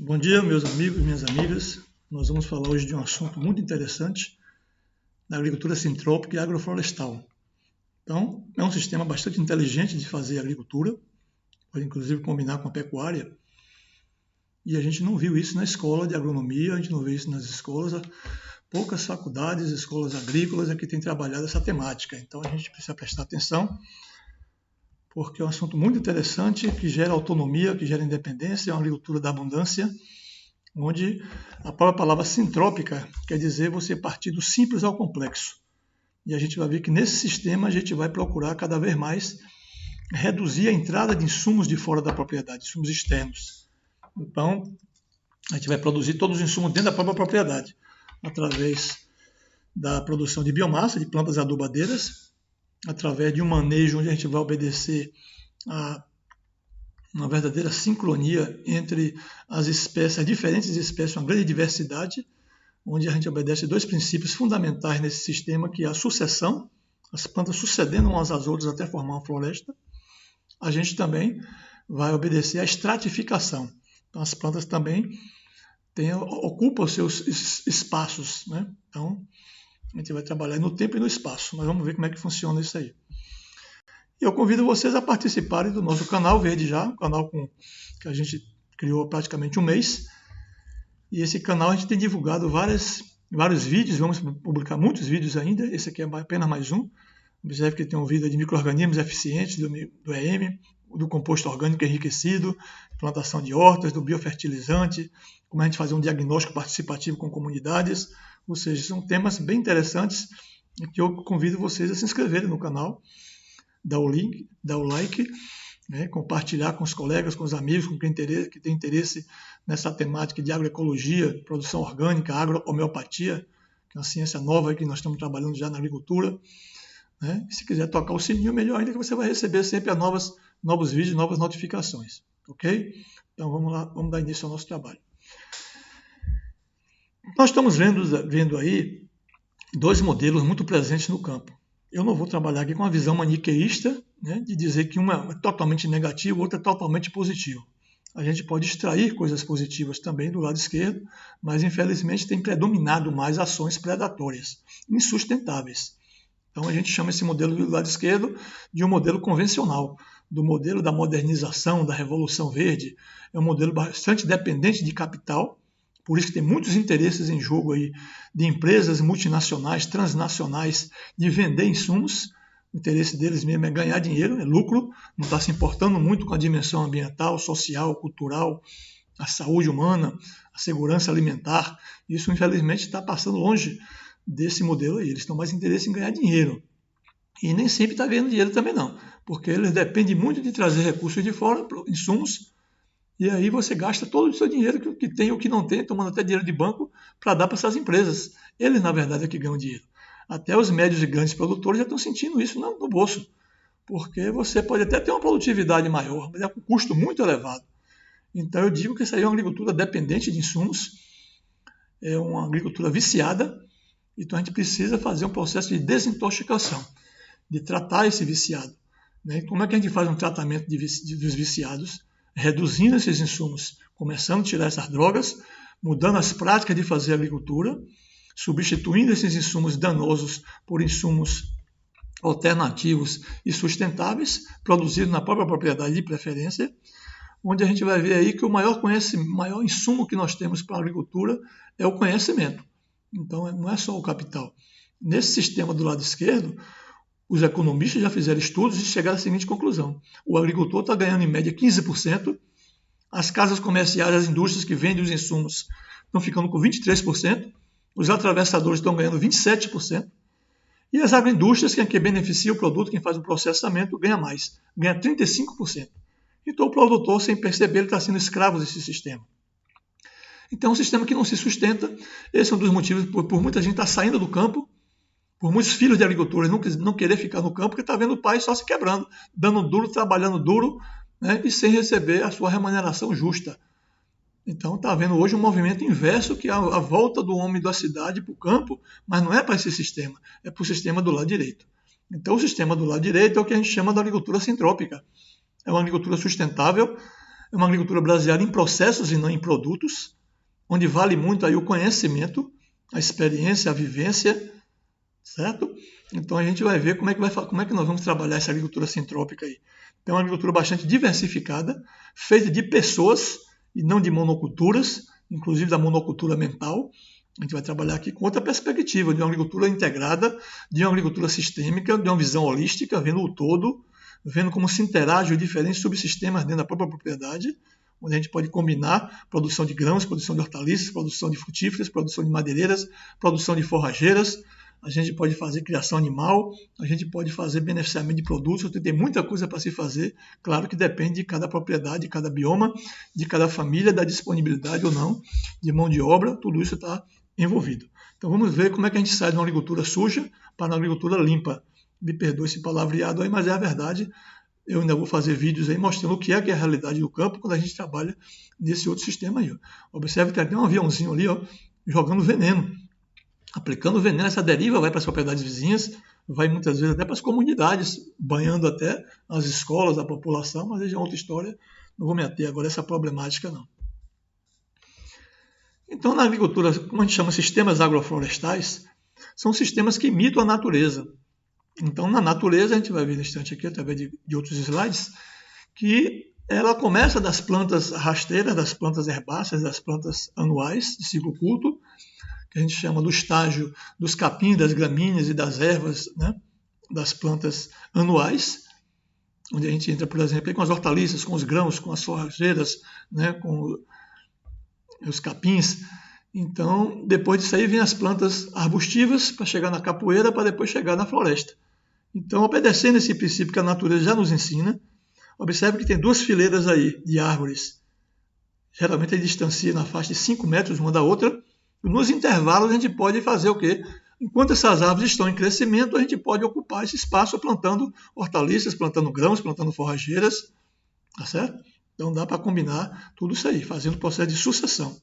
Bom dia, meus amigos e minhas amigas. Nós vamos falar hoje de um assunto muito interessante da agricultura sintrópica e agroflorestal. Então, é um sistema bastante inteligente de fazer agricultura, pode inclusive combinar com a pecuária, e a gente não viu isso na escola de agronomia, a gente não vê isso nas escolas. Poucas faculdades, escolas agrícolas é que têm trabalhado essa temática. Então, a gente precisa prestar atenção, porque é um assunto muito interessante, que gera autonomia, que gera independência, é uma agricultura da abundância, onde a própria palavra sintrópica quer dizer você partir do simples ao complexo. E a gente vai ver que nesse sistema a gente vai procurar cada vez mais reduzir a entrada de insumos de fora da propriedade, insumos externos. Então, a gente vai produzir todos os insumos dentro da própria propriedade, através da produção de biomassa, de plantas adubadeiras, através de um manejo onde a gente vai obedecer a uma verdadeira sincronia entre as espécies, as diferentes espécies, uma grande diversidade, onde a gente obedece dois princípios fundamentais nesse sistema, que é a sucessão, as plantas sucedendo umas às outras até formar uma floresta. A gente também vai obedecer à estratificação. Então, as plantas também ocupam os seus espaços, né? Então, a gente vai trabalhar no tempo e no espaço, mas vamos ver como é que funciona isso aí. Eu convido vocês a participarem do nosso canal Verde Já, um canal que a gente criou há praticamente um mês. E esse canal a gente tem divulgado vários vídeos, vamos publicar muitos vídeos ainda, esse aqui é apenas mais um. Observe que tem um vídeo de micro-organismos eficientes, do EM, do composto orgânico enriquecido, plantação de hortas, do biofertilizante, como a gente fazer um diagnóstico participativo com comunidades. Ou seja, são temas bem interessantes que eu convido vocês a se inscreverem no canal, dar o link, dar o like, né, compartilhar com os colegas, com os amigos, com quem que tem interesse nessa temática de agroecologia, produção orgânica, agrohomeopatia, que é uma ciência nova que nós estamos trabalhando já na agricultura. Né? E se quiser tocar o sininho, melhor ainda, que você vai receber sempre novos vídeos, novas notificações. Ok? Então vamos lá, vamos dar início ao nosso trabalho. Nós estamos vendo aí dois modelos muito presentes no campo. Eu não vou trabalhar aqui com uma visão maniqueísta, né, de dizer que uma é totalmente negativa, outra é totalmente positiva. A gente pode extrair coisas positivas também do lado esquerdo, mas infelizmente tem predominado mais ações predatórias, insustentáveis. Então a gente chama esse modelo do lado esquerdo de um modelo convencional, do modelo da modernização, da revolução verde. É um modelo bastante dependente de capital, por isso que tem muitos interesses em jogo aí de empresas multinacionais, transnacionais, de vender insumos. O interesse deles mesmo é ganhar dinheiro, é lucro, não está se importando muito com a dimensão ambiental, social, cultural, a saúde humana, a segurança alimentar. Isso, infelizmente, está passando longe desse modelo aí. Eles estão mais interessados em ganhar dinheiro. E nem sempre está ganhando dinheiro também não, porque eles dependem muito de trazer recursos de fora, insumos, e aí você gasta todo o seu dinheiro que tem ou que não tem, tomando até dinheiro de banco para dar para essas empresas. Eles, na verdade, é que ganham dinheiro. Até os médios e grandes produtores já estão sentindo isso no bolso, porque você pode até ter uma produtividade maior, mas é com um custo muito elevado. Então eu digo que isso aí é uma agricultura dependente de insumos, é uma agricultura viciada, então a gente precisa fazer um processo de desintoxicação, de tratar esse viciado. Né? Como é que a gente faz um tratamento dos viciados? Reduzindo esses insumos, começando a tirar essas drogas, mudando as práticas de fazer agricultura, substituindo esses insumos danosos por insumos alternativos e sustentáveis, produzidos na própria propriedade de preferência, onde a gente vai ver aí que o maior insumo que nós temos para a agricultura é o conhecimento. Então, não é só o capital. Nesse sistema do lado esquerdo, os economistas já fizeram estudos e chegaram à seguinte conclusão: o agricultor está ganhando em média 15%, as casas comerciais, as indústrias que vendem os insumos estão ficando com 23%, os atravessadores estão ganhando 27%, e as agroindústrias, quem beneficia o produto, quem faz o processamento, ganha mais, ganha 35%. Então o produtor, sem perceber, ele está sendo escravo desse sistema. Então é um sistema que não se sustenta. Esse é um dos motivos por muita gente estar saindo do campo, por muitos filhos de agricultores não querer ficar no campo, porque está vendo o pai só se quebrando, dando duro, trabalhando duro, né, e sem receber a sua remuneração justa. Então está havendo hoje um movimento inverso, que é a volta do homem da cidade para o campo, mas não é para esse sistema, é para o sistema do lado direito. Então o sistema do lado direito é o que a gente chama de agricultura sintrópica. É uma agricultura sustentável, é uma agricultura baseada em processos e não em produtos, onde vale muito aí o conhecimento, a experiência, a vivência, certo? Então a gente vai ver como é que nós vamos trabalhar essa agricultura sintrópica aí. Então é uma agricultura bastante diversificada, feita de pessoas e não de monoculturas, inclusive da monocultura mental. A gente vai trabalhar aqui com outra perspectiva, de uma agricultura integrada, de uma agricultura sistêmica, de uma visão holística, vendo o todo, vendo como se interagem os diferentes subsistemas dentro da própria propriedade, onde a gente pode combinar produção de grãos, produção de hortaliças, produção de frutíferas, produção de madeireiras, produção de forrageiras, a gente pode fazer criação animal, a gente pode fazer beneficiamento de produtos, tem muita coisa para se fazer, claro que depende de cada propriedade, de cada bioma, de cada família, da disponibilidade ou não de mão de obra, tudo isso está envolvido. Então vamos ver como é que a gente sai de uma agricultura suja para uma agricultura limpa. Me perdoe esse palavreado aí, mas é a verdade. Eu ainda vou fazer vídeos aí mostrando o que é a realidade do campo quando a gente trabalha nesse outro sistema aí. Ó. Observe que tem um aviãozinho ali, ó, jogando veneno, aplicando veneno. Essa deriva vai para as propriedades vizinhas, vai muitas vezes até para as comunidades, banhando até as escolas, a população, mas aí já é outra história. Não vou me ater agora a essa problemática, não. Então, na agricultura, como a gente chama sistemas agroflorestais, são sistemas que imitam a natureza. Então, na natureza, a gente vai ver no instante aqui, através de outros slides, que ela começa das plantas rasteiras, das plantas herbáceas, das plantas anuais, de ciclo curto, que a gente chama do estágio dos capins, das gramíneas e das ervas, né, das plantas anuais, onde a gente entra, por exemplo, com as hortaliças, com os grãos, com as forrageiras, né, com os capins. Então, depois disso aí vem as plantas arbustivas para chegar na capoeira, para depois chegar na floresta. Então, obedecendo esse princípio que a natureza já nos ensina, observe que tem duas fileiras aí de árvores. Geralmente ele distancia na faixa de 5 metros uma da outra. E nos intervalos a gente pode fazer o quê? Enquanto essas árvores estão em crescimento, a gente pode ocupar esse espaço plantando hortaliças, plantando grãos, plantando forrageiras, tá certo? Então dá para combinar tudo isso aí, fazendo o processo de sucessão.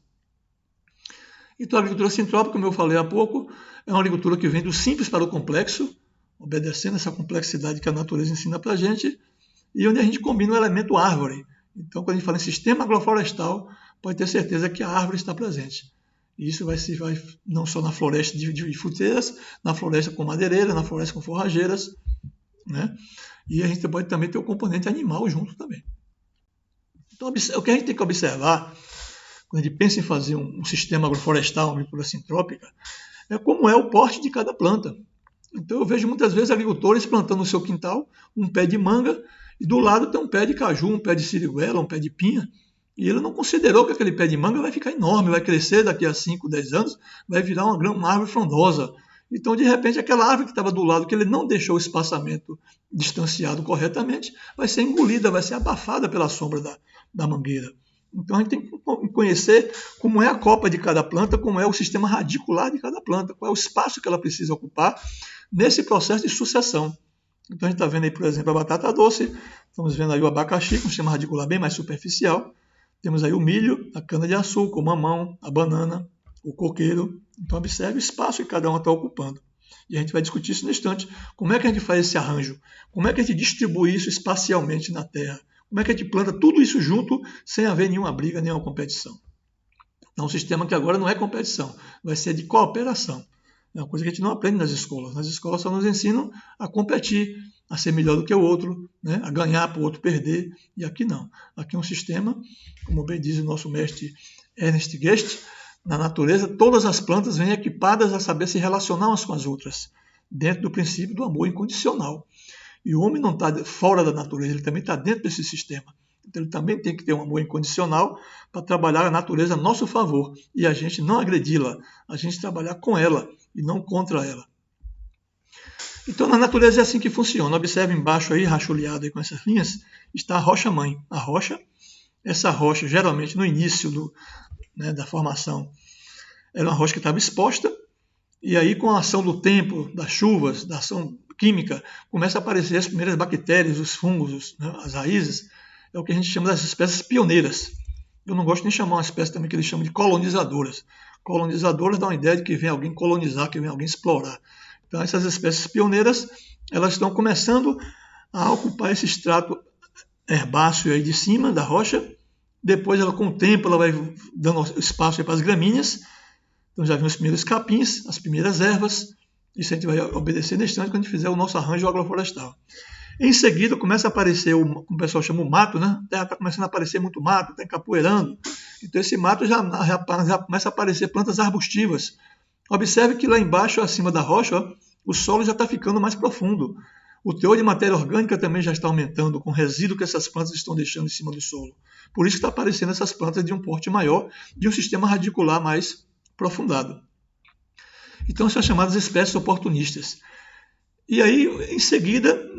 Então a agricultura sintrópica, como eu falei há pouco, é uma agricultura que vem do simples para o complexo, obedecendo essa complexidade que a natureza ensina para a gente, e onde a gente combina o elemento árvore. Então, quando a gente fala em sistema agroflorestal, pode ter certeza que a árvore está presente. E isso vai não só na floresta de fruteiras, na floresta com madeireira, na floresta com forrageiras, né? E a gente pode também ter o componente animal junto também. Então, o que a gente tem que observar, quando a gente pensa em fazer um sistema agroflorestal, uma agricultura sintrópica, é como é o porte de cada planta. Então eu vejo muitas vezes agricultores plantando no seu quintal um pé de manga e do lado tem um pé de caju, um pé de siriguela, um pé de pinha, e ele não considerou que aquele pé de manga vai ficar enorme, vai crescer daqui a 5, 10 anos, vai virar uma árvore frondosa. Então, de repente, aquela árvore que estava do lado, que ele não deixou o espaçamento distanciado corretamente, vai ser engolida, vai ser abafada pela sombra da mangueira. Então, a gente tem que conhecer como é a copa de cada planta, como é o sistema radicular de cada planta, qual é o espaço que ela precisa ocupar nesse processo de sucessão. Então, a gente está vendo aí, por exemplo, a batata doce, estamos vendo aí o abacaxi, com um sistema radicular bem mais superficial, temos aí o milho, a cana-de-açúcar, o mamão, a banana, o coqueiro. Então, observe o espaço que cada um está ocupando. E a gente vai discutir isso no instante. Como é que a gente faz esse arranjo? Como é que a gente distribui isso espacialmente na Terra? Como é que a gente planta tudo isso junto sem haver nenhuma briga, nenhuma competição? Então, um sistema que agora não é competição, vai ser de cooperação. É uma coisa que a gente não aprende nas escolas. Nas escolas só nos ensinam a competir, a ser melhor do que o outro, né? A ganhar para o outro perder. E aqui não. Aqui é um sistema, como bem diz o nosso mestre Ernst Guest, na natureza todas as plantas vêm equipadas a saber se relacionar umas com as outras, dentro do princípio do amor incondicional. E o homem não está fora da natureza, ele também está dentro desse sistema. Então ele também tem que ter um amor incondicional para trabalhar a natureza a nosso favor e a gente não agredi-la, a gente trabalhar com ela e não contra ela. Então na natureza é assim que funciona. Observe embaixo aí, rachuleado aí com essas linhas, está a rocha-mãe. A rocha, essa rocha geralmente no início da formação, era uma rocha que estava exposta e aí com a ação do tempo, das chuvas, da ação química, começa a aparecer as primeiras bactérias, os fungos, as raízes. É o que a gente chama das espécies pioneiras. Eu não gosto nem de chamar uma espécie também que eles chamam de colonizadoras. Colonizadoras dá uma ideia de que vem alguém colonizar, que vem alguém explorar. Então essas espécies pioneiras, elas estão começando a ocupar esse estrato herbáceo aí de cima da rocha, Depois, ela, com o tempo, ela vai dando espaço para as gramíneas. Então já vem os primeiros capins, as primeiras ervas. Isso a gente vai obedecer nesse instante quando a gente fizer o nosso arranjo agroflorestal. Em seguida, começa a aparecer, como o pessoal chama, o mato, né? A terra está começando a aparecer muito mato, está encapoeirando. Então esse mato já começa a aparecer plantas arbustivas. Observe que lá embaixo, acima da rocha, ó, o solo já está ficando mais profundo. O teor de matéria orgânica também já está aumentando com o resíduo que essas plantas estão deixando em cima do solo. Por isso que está aparecendo essas plantas de um porte maior, de um sistema radicular mais aprofundado. Então são chamadas espécies oportunistas. E aí, em seguida,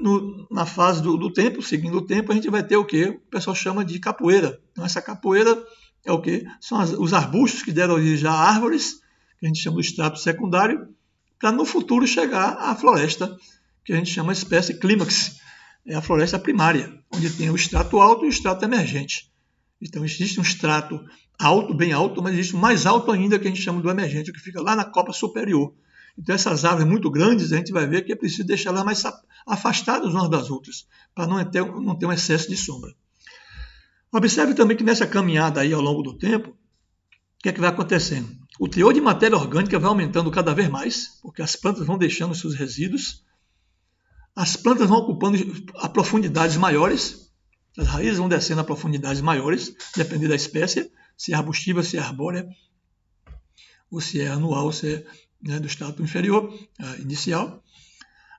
na fase do tempo, seguindo o tempo, a gente vai ter o que o pessoal chama de capoeira. Então essa capoeira é o quê? São os arbustos que deram origem a árvores, que a gente chama do estrato secundário, para no futuro chegar à floresta, que a gente chama de espécie clímax, é a floresta primária, onde tem o estrato alto e o estrato emergente. Então existe um estrato alto, bem alto, mas existe um mais alto ainda que a gente chama do emergente, que fica lá na copa superior. Então essas árvores muito grandes, a gente vai ver que é preciso deixá-las mais afastadas umas das outras, para não ter um excesso de sombra. Observe também que nessa caminhada aí ao longo do tempo, o que é que vai acontecendo? O teor de matéria orgânica vai aumentando cada vez mais, porque as plantas vão deixando seus resíduos, as plantas vão ocupando a profundidades maiores, as raízes vão descendo a profundidades maiores, dependendo da espécie, se é arbustiva, se é arbórea, ou se é anual, se é do estrato inferior, inicial.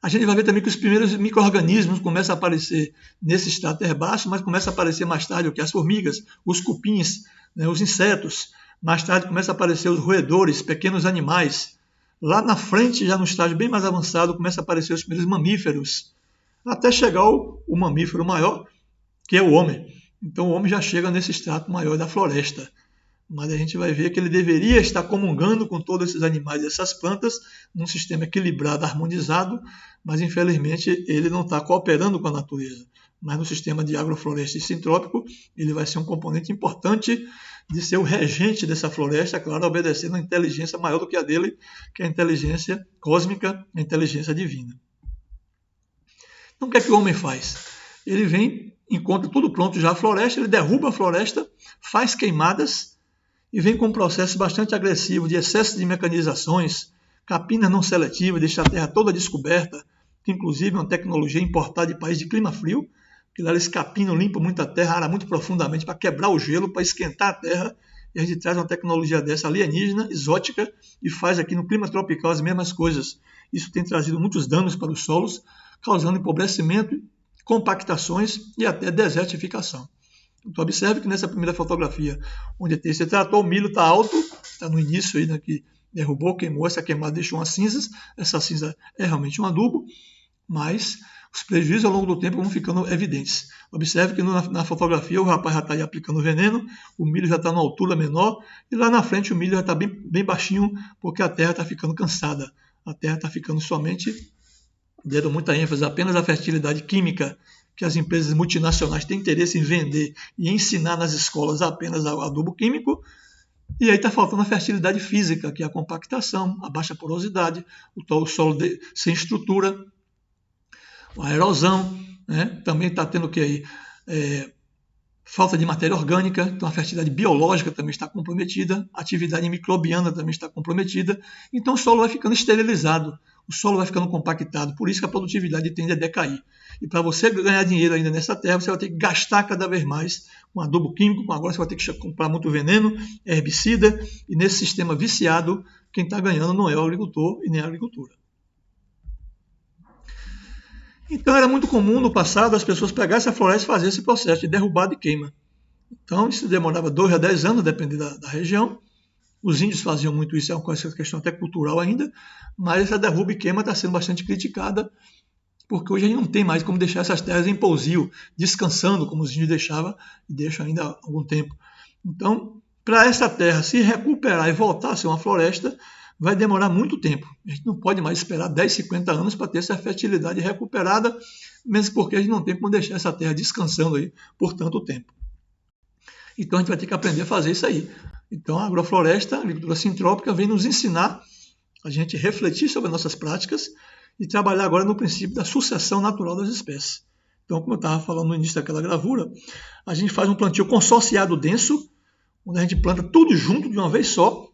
A gente vai ver também que os primeiros micro-organismos começam a aparecer nesse estrato herbáceo, mas começam a aparecer mais tarde o que? As formigas, os cupins, os insetos. Mais tarde começam a aparecer os roedores, pequenos animais. Lá na frente, já no estágio bem mais avançado, começam a aparecer os primeiros mamíferos, até chegar o mamífero maior, que é o homem. Então o homem já chega nesse estrato maior da floresta. Mas a gente vai ver que ele deveria estar comungando com todos esses animais e essas plantas num sistema equilibrado, harmonizado, mas infelizmente ele não está cooperando com a natureza. Mas no sistema de agrofloresta e sintrópico, ele vai ser um componente importante de ser o regente dessa floresta, claro, obedecendo a inteligência maior do que a dele, que é a inteligência cósmica, a inteligência divina. Então o que é que o homem faz? Ele vem, encontra tudo pronto já a floresta, ele derruba a floresta, faz queimadas, e vem com um processo bastante agressivo de excesso de mecanizações, capinas não seletivas, deixa a terra toda descoberta, que inclusive é uma tecnologia importada de país de clima frio, que lá eles capinam, limpam muita terra, aram muito profundamente para quebrar o gelo, para esquentar a terra, e a gente traz uma tecnologia dessa alienígena, exótica, e faz aqui no clima tropical as mesmas coisas. Isso tem trazido muitos danos para os solos, causando empobrecimento, compactações e até desertificação. Então observe que nessa primeira fotografia, onde tem esse trator, o milho está alto, está no início aí, que derrubou, queimou, essa queimada deixou umas cinzas, essa cinza é realmente um adubo, mas os prejuízos ao longo do tempo vão ficando evidentes. Observe que na fotografia o rapaz já está aí aplicando veneno, o milho já está numa altura menor, e lá na frente o milho já está bem baixinho, porque a terra está ficando cansada, a terra está ficando somente, dando muita ênfase apenas à fertilidade química, que as empresas multinacionais têm interesse em vender e ensinar nas escolas apenas adubo químico, e aí está faltando a fertilidade física, que é a compactação, a baixa porosidade, o solo sem estrutura, a erosão, também está tendo o que aí? Falta de matéria orgânica, então a fertilidade biológica também está comprometida, a atividade microbiana também está comprometida, então o solo vai ficando esterilizado, o solo vai ficando compactado, por isso que a produtividade tende a decair. E para você ganhar dinheiro ainda nessa terra, você vai ter que gastar cada vez mais com adubo químico, agora você vai ter que comprar muito veneno, herbicida, e nesse sistema viciado, quem está ganhando não é o agricultor e nem a agricultura. Então era muito comum no passado as pessoas pegarem essa floresta e fazer esse processo de derrubada e queima. Então isso demorava 2 a 10 anos, dependendo da região. Os índios faziam muito isso, é uma questão até cultural ainda, mas essa derruba e queima está sendo bastante criticada, porque hoje a gente não tem mais como deixar essas terras em pousio, descansando, como os índios deixavam, e deixam ainda há algum tempo. Então, para essa terra se recuperar e voltar a ser uma floresta, vai demorar muito tempo. A gente não pode mais esperar 10, 50 anos para ter essa fertilidade recuperada, mesmo porque a gente não tem como deixar essa terra descansando aí por tanto tempo. Então a gente vai ter que aprender a fazer isso aí. Então a agrofloresta, a agricultura sintrópica, vem nos ensinar a gente refletir sobre as nossas práticas e trabalhar agora no princípio da sucessão natural das espécies. Então, como eu estava falando no início daquela gravura, a gente faz um plantio consorciado denso, onde a gente planta tudo junto de uma vez só,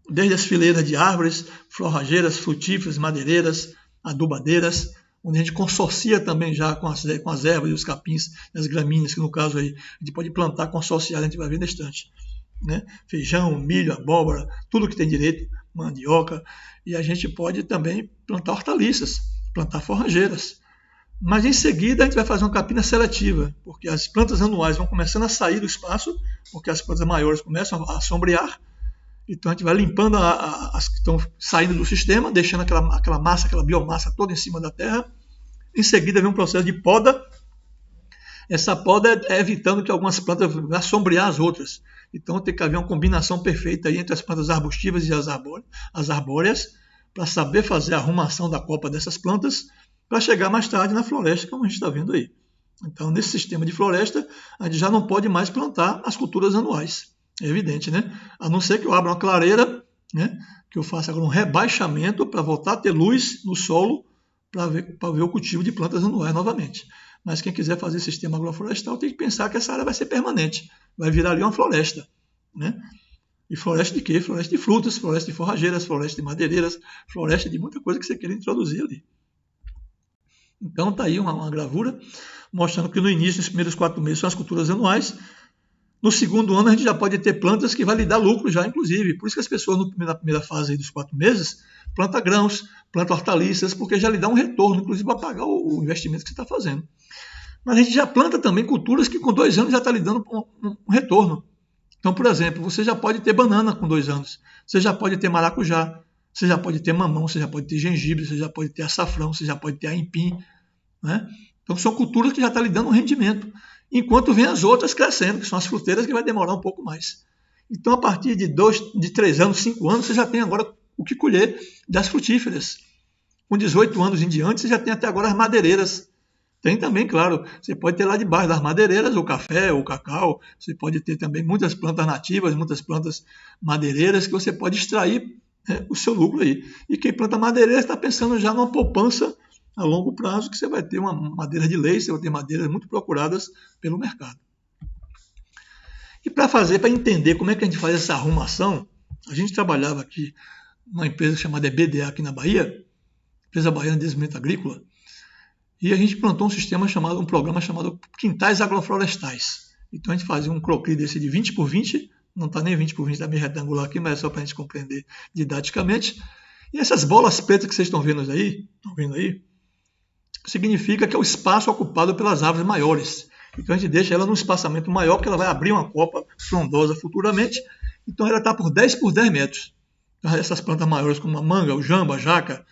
desde as fileiras de árvores, forrageiras, frutíferas, madeireiras, adubadeiras, onde a gente consorcia também já com as ervas e os capins, as gramíneas, que no caso aí a gente pode plantar consorciado, a gente vai ver na estante. Né? Feijão, milho, abóbora, tudo que tem direito, mandioca, e a gente pode também plantar hortaliças, plantar forrageiras. Mas em seguida a gente vai fazer uma capina seletiva, porque as plantas anuais vão começando a sair do espaço, porque as plantas maiores começam a sombrear. Então a gente vai limpando as que estão saindo do sistema, deixando aquela massa, aquela biomassa toda em cima da terra. Em seguida vem um processo de poda. Essa poda é evitando que algumas plantas vão assombrear as outras. Então tem que haver uma combinação perfeita aí entre as plantas arbustivas e as arbóreas, para saber fazer a arrumação da copa dessas plantas, para chegar mais tarde na floresta, como a gente está vendo aí. Então, nesse sistema de floresta, a gente já não pode mais plantar as culturas anuais. É evidente, né? A não ser que eu abra uma clareira, né? Que eu faça agora um rebaixamento para voltar a ter luz no solo para ver o cultivo de plantas anuais novamente. Mas quem quiser fazer sistema agroflorestal tem que pensar que essa área vai ser permanente. Vai virar ali uma floresta, né? E floresta de quê? Floresta de frutas, floresta de forrageiras, floresta de madeireiras, floresta de muita coisa que você queira introduzir ali. Então está aí uma gravura mostrando que no início, nos primeiros 4 meses, são as culturas anuais. No segundo ano, a gente já pode ter plantas que vai lhe dar lucro já, inclusive. Por isso que as pessoas, na primeira fase aí dos 4 meses, plantam grãos, plantam hortaliças, porque já lhe dá um retorno, inclusive para pagar o investimento que você está fazendo. Mas a gente já planta também culturas que com 2 anos já está lhe dando um retorno. Então, por exemplo, você já pode ter banana com 2 anos, você já pode ter maracujá, você já pode ter mamão, você já pode ter gengibre, você já pode ter açafrão, você já pode ter aipim. Né? Então, são culturas que já estão lhe dando um rendimento. Enquanto vem as outras crescendo, que são as fruteiras, que vai demorar um pouco mais. Então, a partir de 3 anos, 5 anos, você já tem agora o que colher das frutíferas. Com 18 anos em diante, você já tem até agora as madeireiras. Tem também, claro, você pode ter lá debaixo das madeireiras o café, o cacau, você pode ter também muitas plantas nativas, muitas plantas madeireiras que você pode extrair o seu lucro aí. E quem planta madeireira está pensando já numa poupança a longo prazo, que você vai ter uma madeira de lei, você vai ter madeiras muito procuradas pelo mercado. E para entender como é que a gente faz essa arrumação, a gente trabalhava aqui numa empresa chamada EBDA aqui na Bahia, Empresa Baiana de Desenvolvimento Agrícola, e a gente plantou um programa chamado Quintais Agroflorestais. Então a gente fazia um croquis desse de 20 por 20, não está nem 20 por 20, está meio retangular aqui, mas é só para a gente compreender didaticamente. E essas bolas pretas que vocês estão vendo aí, significa que é o espaço ocupado pelas árvores maiores. Então a gente deixa ela num espaçamento maior, porque ela vai abrir uma copa frondosa futuramente. Então ela está por 10 por 10 metros. Então, essas plantas maiores como a manga, o jamba, a jaca,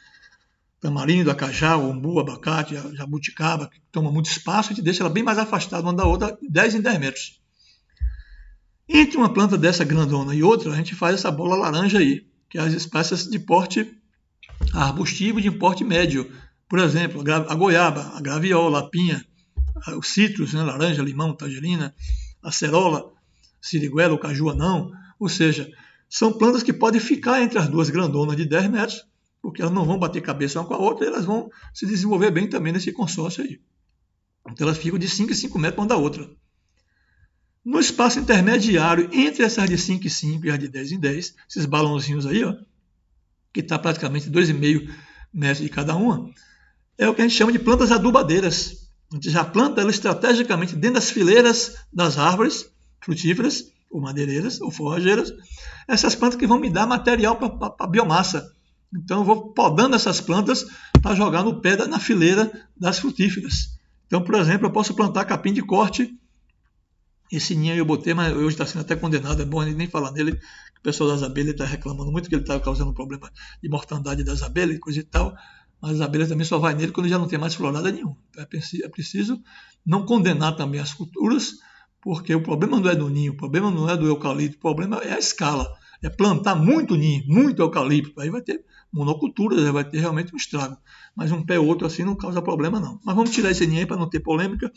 tamarindo, acajá, o umbu, abacate, a jabuticaba, que toma muito espaço, a gente deixa ela bem mais afastada uma da outra, 10 em 10 metros. Entre uma planta dessa grandona e outra, a gente faz essa bola laranja aí, que é as espécies de porte arbustivo de porte médio. Por exemplo, a goiaba, a graviola, a pinha, os citros, né, laranja, limão, tangerina, a acerola, siriguela, o caju anão. Ou seja, são plantas que podem ficar entre as duas grandonas de 10 metros, porque elas não vão bater cabeça uma com a outra, e elas vão se desenvolver bem também nesse consórcio aí. Então elas ficam de 5 em 5 metros uma da outra. No espaço intermediário entre essas de 5 em 5 e as de 10 em 10, esses balãozinhos aí, ó, que está praticamente 2,5 metros de cada uma, é o que a gente chama de plantas adubadeiras. A gente já planta ela estrategicamente dentro das fileiras das árvores frutíferas, ou madeireiras, ou forrageiras, essas plantas que vão me dar material para a biomassa. Então eu vou podando essas plantas para jogar no pé na fileira das frutíferas. Então, por exemplo, eu posso plantar capim de corte. Esse ninho eu botei, mas hoje está sendo até condenado, é bom nem falar nele, que o pessoal das abelhas está reclamando muito que ele está causando problema de mortandade das abelhas e coisa e tal, mas as abelhas também só vai nele quando já não tem mais florada nenhuma. Então é preciso não condenar também as culturas, porque o problema não é do ninho, o problema não é do eucalipto, o problema é a escala, é plantar muito ninho, muito eucalipto, aí vai ter monocultura, vai ter realmente um estrago. Mas um pé ou outro assim não causa problema não. Mas vamos tirar esse ninho aí para não ter polêmica.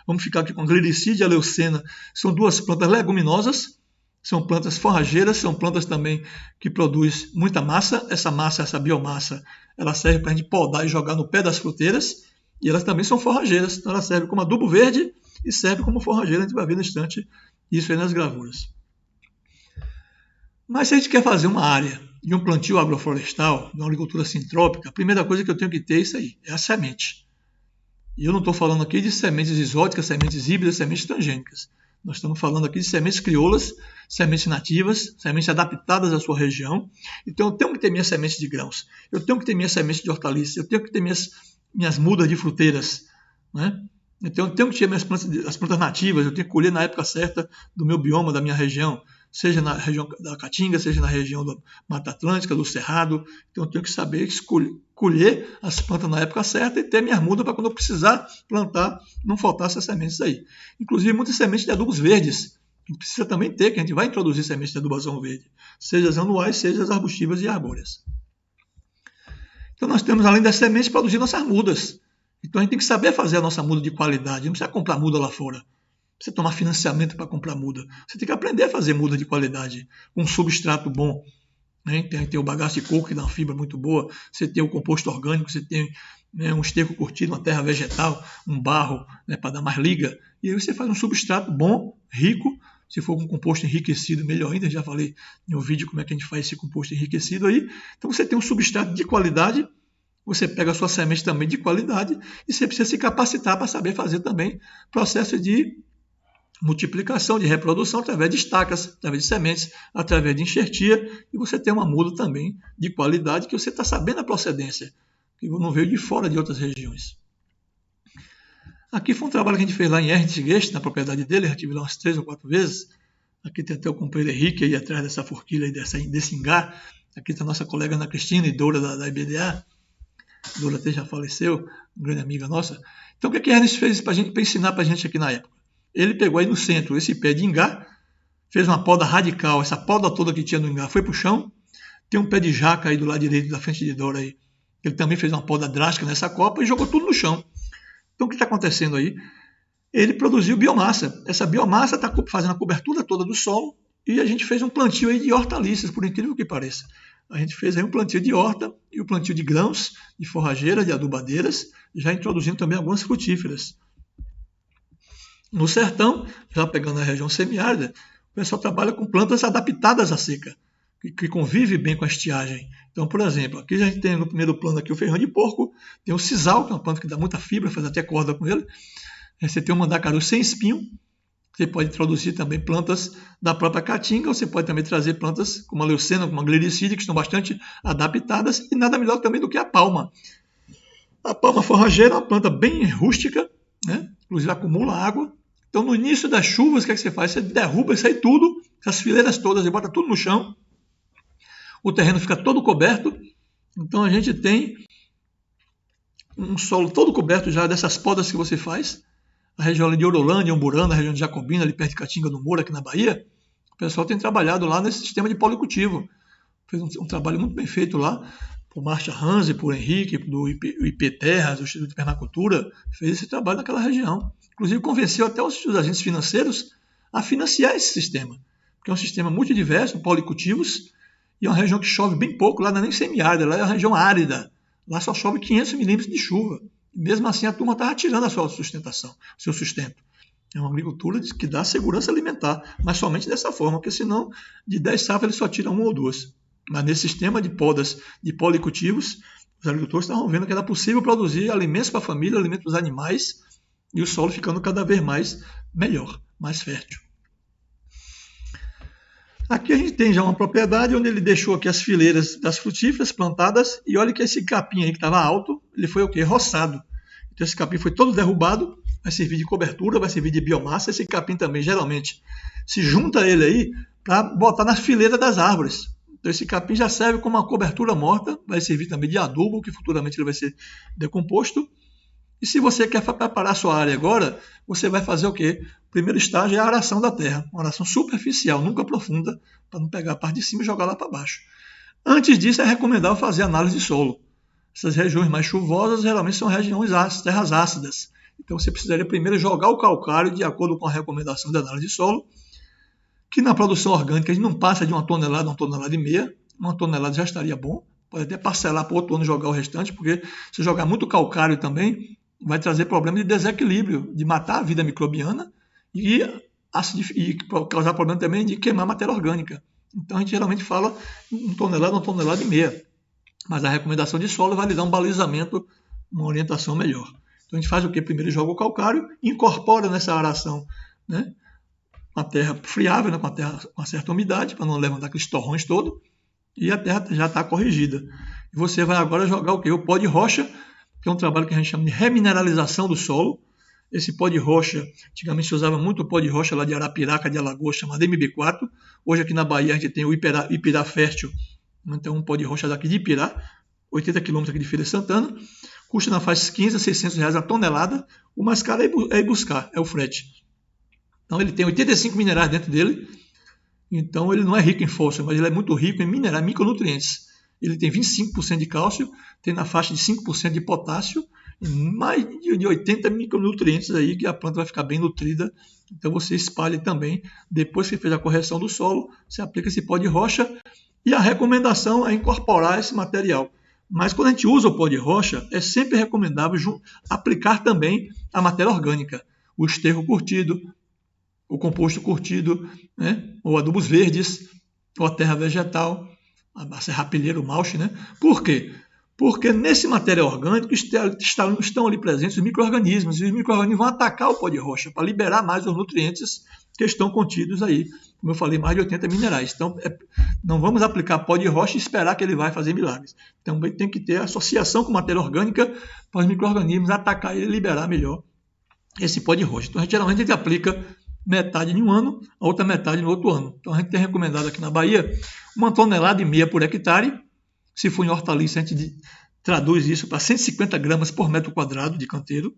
Vamos ficar aqui com a Gliricídia e a Leucena. São duas plantas leguminosas, são plantas forrageiras, são plantas também que produzem muita massa. Essa biomassa, ela serve para a gente podar e jogar no pé das fruteiras. e elas também são forrageiras. Então elas servem como adubo verde e servem como forrageira. A gente vai ver no instante isso aí nas gravuras. Mas se a gente quer fazer uma área de um plantio agroflorestal, de uma agricultura sintrópica, a primeira coisa que eu tenho que ter é isso aí, é a semente. E eu não estou falando aqui de sementes exóticas, sementes híbridas, sementes transgênicas. Nós estamos falando aqui de sementes crioulas, sementes nativas, sementes adaptadas à sua região. Então eu tenho que ter minhas sementes de grãos, eu tenho que ter minhas sementes de hortaliças, eu tenho que ter minhas mudas de fruteiras, né? Então eu tenho que ter as plantas nativas, eu tenho que colher na época certa do meu bioma, da minha região, seja na região da Caatinga, seja na região da Mata Atlântica, do Cerrado. Então eu tenho que saber colher as plantas na época certa e ter minhas mudas para quando eu precisar plantar, não faltar essas sementes aí. Inclusive muitas sementes de adubos verdes, a gente precisa também ter, que a gente vai introduzir sementes de adubação verde, seja as anuais, seja as arbustivas e arbóreas. Então nós temos, além das sementes, produzir nossas mudas. Então a gente tem que saber fazer a nossa muda de qualidade, não precisa comprar muda lá fora. Você tomar financiamento para comprar muda. Você tem que aprender a fazer muda de qualidade, com um substrato bom. Né? Tem o bagaço de coco, que dá uma fibra muito boa. Você tem o composto orgânico, você tem, né, um esterco curtido, uma terra vegetal, um barro, né, para dar mais liga. E aí você faz um substrato bom, rico. Se for com composto enriquecido, melhor ainda. Já falei em um vídeo como é que a gente faz esse composto enriquecido aí. Então você tem um substrato de qualidade. Você pega a sua semente também de qualidade. E você precisa se capacitar para saber fazer também processo de multiplicação, de reprodução, através de estacas, através de sementes, através de enxertia, e você tem uma muda também de qualidade que você está sabendo a procedência, que não veio de fora de outras regiões. Aqui foi um trabalho que a gente fez lá em Ernst, na propriedade dele, já tive lá umas 3 ou 4 vezes. Aqui tem até o companheiro Henrique aí atrás dessa forquilha aí, desse engar. Aqui está a nossa colega Ana Cristina e Doura da IBDA. Doura até já faleceu, uma grande amiga nossa. Então o que Ernst fez para ensinar para a gente aqui na época? Ele pegou aí no centro esse pé de ingá, fez uma poda radical, essa poda toda que tinha no ingá foi para o chão. Tem um pé de jaca aí do lado direito da frente de Dora aí. Ele também fez uma poda drástica nessa copa e jogou tudo no chão. Então o que está acontecendo aí? Ele produziu biomassa. Essa biomassa está fazendo a cobertura toda do solo e a gente fez um plantio aí de hortaliças, por incrível que pareça. A gente fez aí um plantio de horta e um plantio de grãos, de forrageiras, de adubadeiras, já introduzindo também algumas frutíferas. No sertão, já pegando a região semiárida, o pessoal trabalha com plantas adaptadas à seca, que convivem bem com a estiagem. Então, por exemplo, aqui a gente tem no primeiro plano aqui o feijão de porco, tem o sisal, que é uma planta que dá muita fibra, faz até corda com ele. Você tem o mandacaru sem espinho, você pode introduzir também plantas da própria caatinga, ou você pode também trazer plantas como a leucena, como a glericídia, que estão bastante adaptadas, e nada melhor também do que a palma. A palma forrageira é uma planta bem rústica, né? Inclusive acumula água. Então, no início das chuvas, o que é que você faz? Você derruba isso aí tudo, as fileiras todas, e bota tudo no chão. O terreno fica todo coberto. Então, a gente tem um solo todo coberto já dessas podas que você faz. A região ali de Orolândia, Umburana, a região de Jacobina, ali perto de Caatinga do Moura, aqui na Bahia, o pessoal tem trabalhado lá nesse sistema de policultivo. Fez um trabalho muito bem feito lá, por Márcia Hanze, por Henrique, do IP Terras, do Instituto de Permacultura, fez esse trabalho naquela região. Inclusive convenceu até os agentes financeiros a financiar esse sistema, porque é um sistema multidiverso, policultivos, e é uma região que chove bem pouco, lá não é nem semiárida, lá é uma região árida, lá só chove 500 milímetros de chuva. E mesmo assim a turma está tirando a sua sustentação, o seu sustento. É uma agricultura que dá segurança alimentar, mas somente dessa forma, porque senão de 10 safras ele só tira 1 ou 2. Mas nesse sistema de podas, de policultivos, os agricultores estavam vendo que era possível produzir alimentos para a família, alimentos para os animais, e o solo ficando cada vez mais melhor, mais fértil. Aqui a gente tem já uma propriedade onde ele deixou aqui as fileiras das frutíferas plantadas, e olha que esse capim aí que estava alto, ele foi o quê? Roçado. Então esse capim foi todo derrubado, vai servir de cobertura, vai servir de biomassa. Esse capim também geralmente se junta a ele aí para botar nas fileiras das árvores. Então esse capim já serve como uma cobertura morta, vai servir também de adubo, que futuramente ele vai ser decomposto. E se você quer preparar a sua área agora, você vai fazer o quê? O primeiro estágio é a aração da terra, uma aração superficial, nunca profunda, para não pegar a parte de cima e jogar lá para baixo. Antes disso, é recomendável fazer análise de solo. Essas regiões mais chuvosas geralmente são regiões ácidas, terras ácidas. Então você precisaria primeiro jogar o calcário de acordo com a recomendação de análise de solo, que na produção orgânica a gente não passa de 1 tonelada, 1,5 tonelada. 1 tonelada já estaria bom. Pode até parcelar para o outro ano jogar o restante, porque se jogar muito calcário também, vai trazer problema de desequilíbrio, de matar a vida microbiana e causar problema também de queimar matéria orgânica. Então a gente geralmente fala 1 tonelada e meia. Mas a recomendação de solo vai lhe dar um balizamento, uma orientação melhor. Então a gente faz o quê? Primeiro joga o calcário, incorpora nessa aração, né, uma terra friável, né, com a terra com uma certa umidade, para não levantar aqueles torrões todos, e a terra já está corrigida. E você vai agora jogar o quê? O pó de rocha, que é um trabalho que a gente chama de remineralização do solo. Esse pó de rocha, antigamente se usava muito o pó de rocha lá de Arapiraca, de Alagoas, chamado MB4. Hoje aqui na Bahia a gente tem o Ipirá Fértil, então um pó de rocha daqui de Ipirá, 80 km aqui de Feira de Santana. Custa na faixa de 15 a 600 reais a tonelada. O mais caro é ir buscar, é o frete. Então ele tem 85 minerais dentro dele. Então ele não é rico em fósforo, mas ele é muito rico em minerais, micronutrientes. Ele tem 25% de cálcio, tem na faixa de 5% de potássio e mais de 80 micronutrientes aí que a planta vai ficar bem nutrida. Então você espalha também, depois que fez a correção do solo, você aplica esse pó de rocha e a recomendação é incorporar esse material. Mas quando a gente usa o pó de rocha, é sempre recomendável aplicar também a matéria orgânica, o esterco curtido, o composto curtido, né, ou adubos verdes, ou a terra vegetal, a serrapilheira, o mulch, né? Por quê? Porque nesse material orgânico estão ali presentes os micro-organismos, e os micro-organismos vão atacar o pó de rocha para liberar mais os nutrientes que estão contidos aí, como eu falei, mais de 80 minerais. Então, não vamos aplicar pó de rocha e esperar que ele vai fazer milagres. Também tem que ter associação com matéria orgânica para os micro-organismos atacar e liberar melhor esse pó de rocha. Então, geralmente a gente aplica metade em um ano, a outra metade no outro ano. Então a gente tem recomendado aqui na Bahia 1,5 tonelada por hectare. Se for em hortaliça, a gente traduz isso para 150 gramas por metro quadrado de canteiro.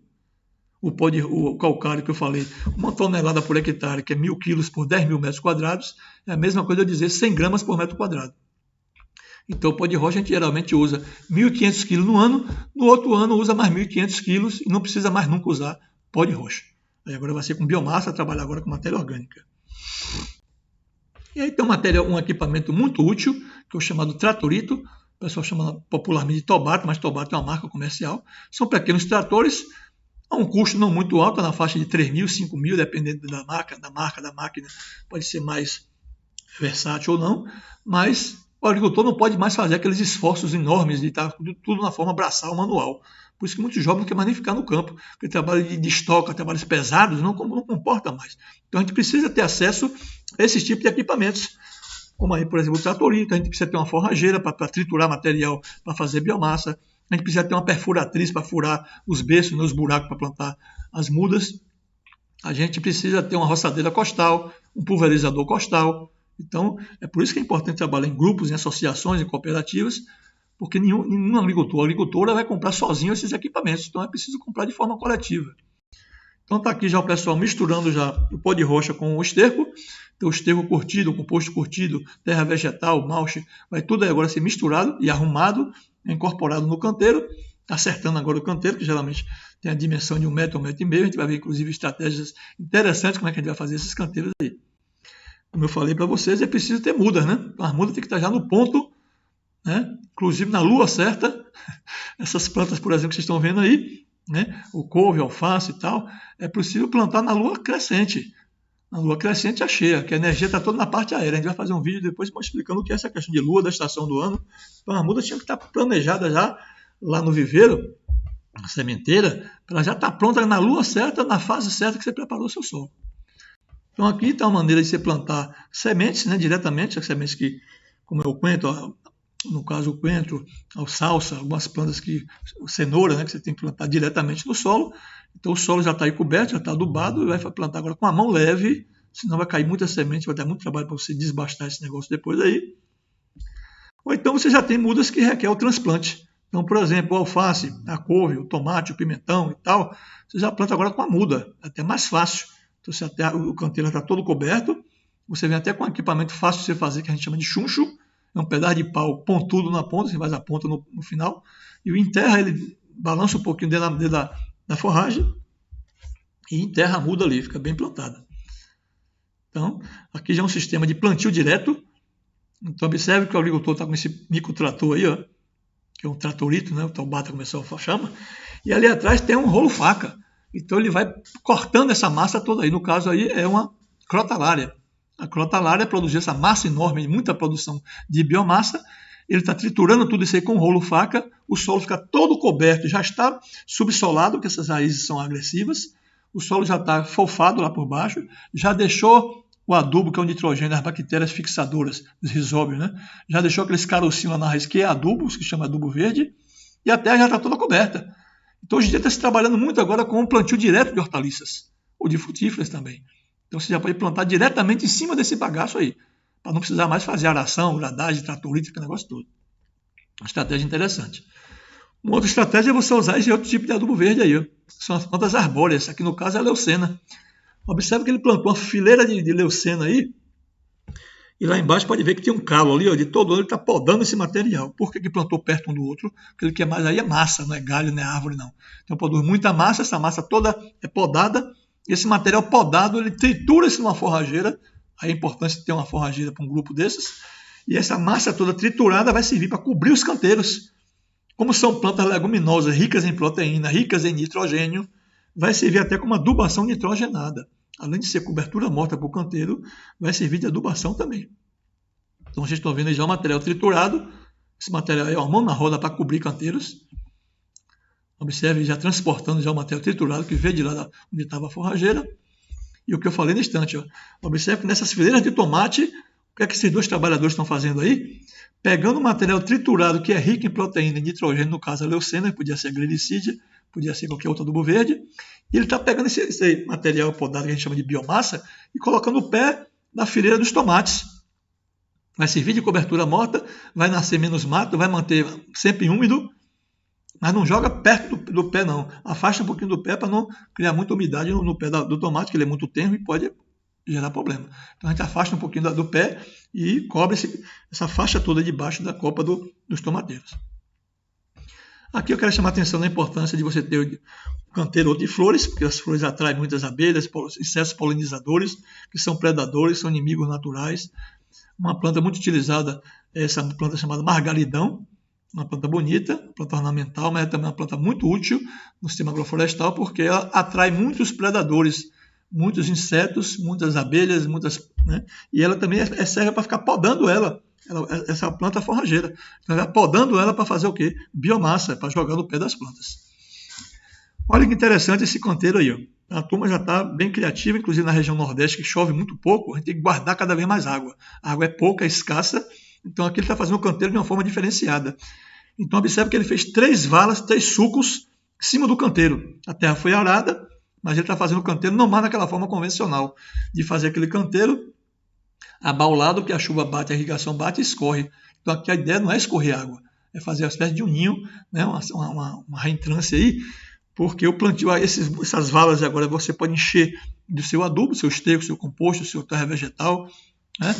O calcário que eu falei, 1 tonelada por hectare, que é 1.000 quilos por 10 mil metros quadrados, é a mesma coisa eu dizer 100 gramas por metro quadrado. Então o pó de rocha a gente geralmente usa 1.500 quilos no ano, no outro ano usa mais 1.500 quilos e não precisa mais nunca usar pó de rocha. Aí agora vai ser com biomassa, trabalhar agora com matéria orgânica. E aí tem um equipamento muito útil, que é o chamado tratorito. O pessoal chama popularmente de Tobato, mas Tobato é uma marca comercial. São pequenos tratores, a um custo não muito alto, na faixa de 3 mil, 5 mil, dependendo da marca, da máquina. Pode ser mais versátil ou não, mas o agricultor não pode mais fazer aqueles esforços enormes de estar tudo na forma braçal, manual. Por isso que muitos jovens não querem mais nem ficar no campo, porque trabalho de estoque, trabalhos pesados, não comporta mais. Então a gente precisa ter acesso a esses tipos de equipamentos, como aí, por exemplo, o tratorito. A gente precisa ter uma forrageira para triturar material, para fazer biomassa. A gente precisa ter uma perfuratriz para furar os berços, os buracos para plantar as mudas. A gente precisa ter uma roçadeira costal, um pulverizador costal. Então, é por isso que é importante trabalhar em grupos, em associações, em cooperativas, porque nenhum agricultor ou agricultora vai comprar sozinho esses equipamentos. Então, é preciso comprar de forma coletiva. Então, está aqui já o pessoal misturando já o pó de rocha com o esterco. Então, o esterco curtido, o composto curtido, terra vegetal, mulch, vai tudo aí agora ser misturado e arrumado, incorporado no canteiro, acertando agora o canteiro, que geralmente tem a dimensão de 1 metro, 1,5 metros. A gente vai ver, inclusive, estratégias interessantes como é que a gente vai fazer esses canteiros aí. Como eu falei para vocês, é preciso ter mudas, né? As mudas tem que estar já no ponto, né? Inclusive na lua certa. Essas plantas, por exemplo, que vocês estão vendo aí, né? O couve, alface e tal, é possível plantar na lua crescente. Na lua crescente é cheia, que a energia está toda na parte aérea. A gente vai fazer um vídeo depois explicando o que é essa questão de lua, da estação do ano. Então, a muda tinha que estar planejada já lá no viveiro, na sementeira, para ela já estar pronta na lua certa, na fase certa que você preparou o seu solo. Então, aqui está uma maneira de você plantar sementes, né, diretamente, as sementes que, como é o coentro, no caso o coentro, a salsa, algumas plantas cenoura, né, que você tem que plantar diretamente no solo. Então o solo já está aí coberto, já está adubado, e vai plantar agora com a mão leve, senão vai cair muita semente, vai dar muito trabalho para você desbastar esse negócio depois aí. Ou então você já tem mudas que requer o transplante. Então, por exemplo, o alface, a couve, o tomate, o pimentão e tal, você já planta agora com a muda, é até mais fácil. Então o canteiro está todo coberto, você vem até com um equipamento fácil de você fazer, que a gente chama de chuncho, é um pedaço de pau pontudo na ponta, você faz a ponta no final, e o enterra, ele balança um pouquinho dentro da forragem e enterra a muda ali, fica bem plantada. Então, aqui já é um sistema de plantio direto. Então, observe que o agricultor está com esse microtrator aí, ó, que é um tratorito, né? O Tobato começou a chama. E ali atrás tem um rolo faca. Então ele vai cortando essa massa toda aí. No caso aí é uma crotalária. A crotalária produziu essa massa enorme, muita produção de biomassa. Ele está triturando tudo isso aí com rolo faca. O solo fica todo coberto, já está subsolado, porque essas raízes são agressivas. O solo já está fofado lá por baixo. Já deixou o adubo, que é o nitrogênio, as bactérias fixadoras, os risóbios, né? Já deixou aqueles carocinhos lá na raiz, que é adubo, que chama adubo verde. E a terra já está toda coberta. Então, hoje em dia está se trabalhando muito agora com o plantio direto de hortaliças, ou de frutíferas também. Então, você já pode plantar diretamente em cima desse bagaço aí, para não precisar mais fazer aração, gradagem, tratorite, aquele negócio todo. Uma estratégia interessante. Uma outra estratégia é você usar esse outro tipo de adubo verde aí, ó. São as plantas arbóreas, aqui no caso é a leucena. Observe que ele plantou uma fileira de leucena aí, e lá embaixo pode ver que tem um calo ali, ó, de todo ano ele está podando esse material. Por que plantou perto um do outro? Porque ele quer mais aí é massa, não é galho, não é árvore, não. Então produz muita massa, essa massa toda é podada, e esse material podado ele tritura-se numa forrageira. Aí é importante ter uma forrageira para um grupo desses, e essa massa toda triturada vai servir para cobrir os canteiros. Como são plantas leguminosas ricas em proteína, ricas em nitrogênio, vai servir até como adubação nitrogenada. Além de ser cobertura morta para o canteiro, vai servir de adubação também. Então, vocês estão vendo aí já o material triturado. Esse material é uma mão na roda para cobrir canteiros. Observe já transportando já o material triturado que veio de lá onde estava a forrageira. E o que eu falei no instante, ó. Observe que nessas fileiras de tomate, o que é que esses dois trabalhadores estão fazendo aí? Pegando o material triturado que é rico em proteína e nitrogênio, no caso a leucena, podia ser a glicídia, podia ser qualquer outro adubo verde, e ele está pegando esse material podado que a gente chama de biomassa e colocando o pé na fileira dos tomates. Vai servir de cobertura morta, vai nascer menos mato, vai manter sempre úmido, mas não joga perto do pé não. Afasta um pouquinho do pé para não criar muita umidade no pé do tomate, que ele é muito tenro e pode gerar problema. Então a gente afasta um pouquinho do pé e cobre essa faixa toda debaixo da copa dos tomateiros. Aqui eu quero chamar a atenção da importância de você ter um canteiro de flores, porque as flores atraem muitas abelhas, insetos polinizadores, que são predadores, são inimigos naturais. Uma planta muito utilizada é essa planta chamada margaridão, uma planta bonita, planta ornamental, mas é também uma planta muito útil no sistema agroflorestal, porque ela atrai muitos predadores, muitos insetos, muitas abelhas, né? E ela também serve para ficar podando essa planta forrageira. Então, vai podando ela para fazer o quê? Biomassa, para jogar no pé das plantas. Olha que interessante esse canteiro aí, ó. A turma já está bem criativa, inclusive na região nordeste, que chove muito pouco, a gente tem que guardar cada vez mais água. A água é pouca, é escassa, então aqui ele está fazendo o canteiro de uma forma diferenciada. Então observe que ele fez 3 valas, 3 sulcos em cima do canteiro. A terra foi arada, mas ele está fazendo o canteiro não mais naquela forma convencional, de fazer aquele canteiro abaulado, que a chuva bate, a irrigação bate e escorre. Então aqui a ideia não é escorrer água, é fazer uma espécie de um ninho, né, uma reentrância aí, porque o plantio, essas valas agora você pode encher do seu adubo, seu esterco, seu composto, seu terra vegetal, né,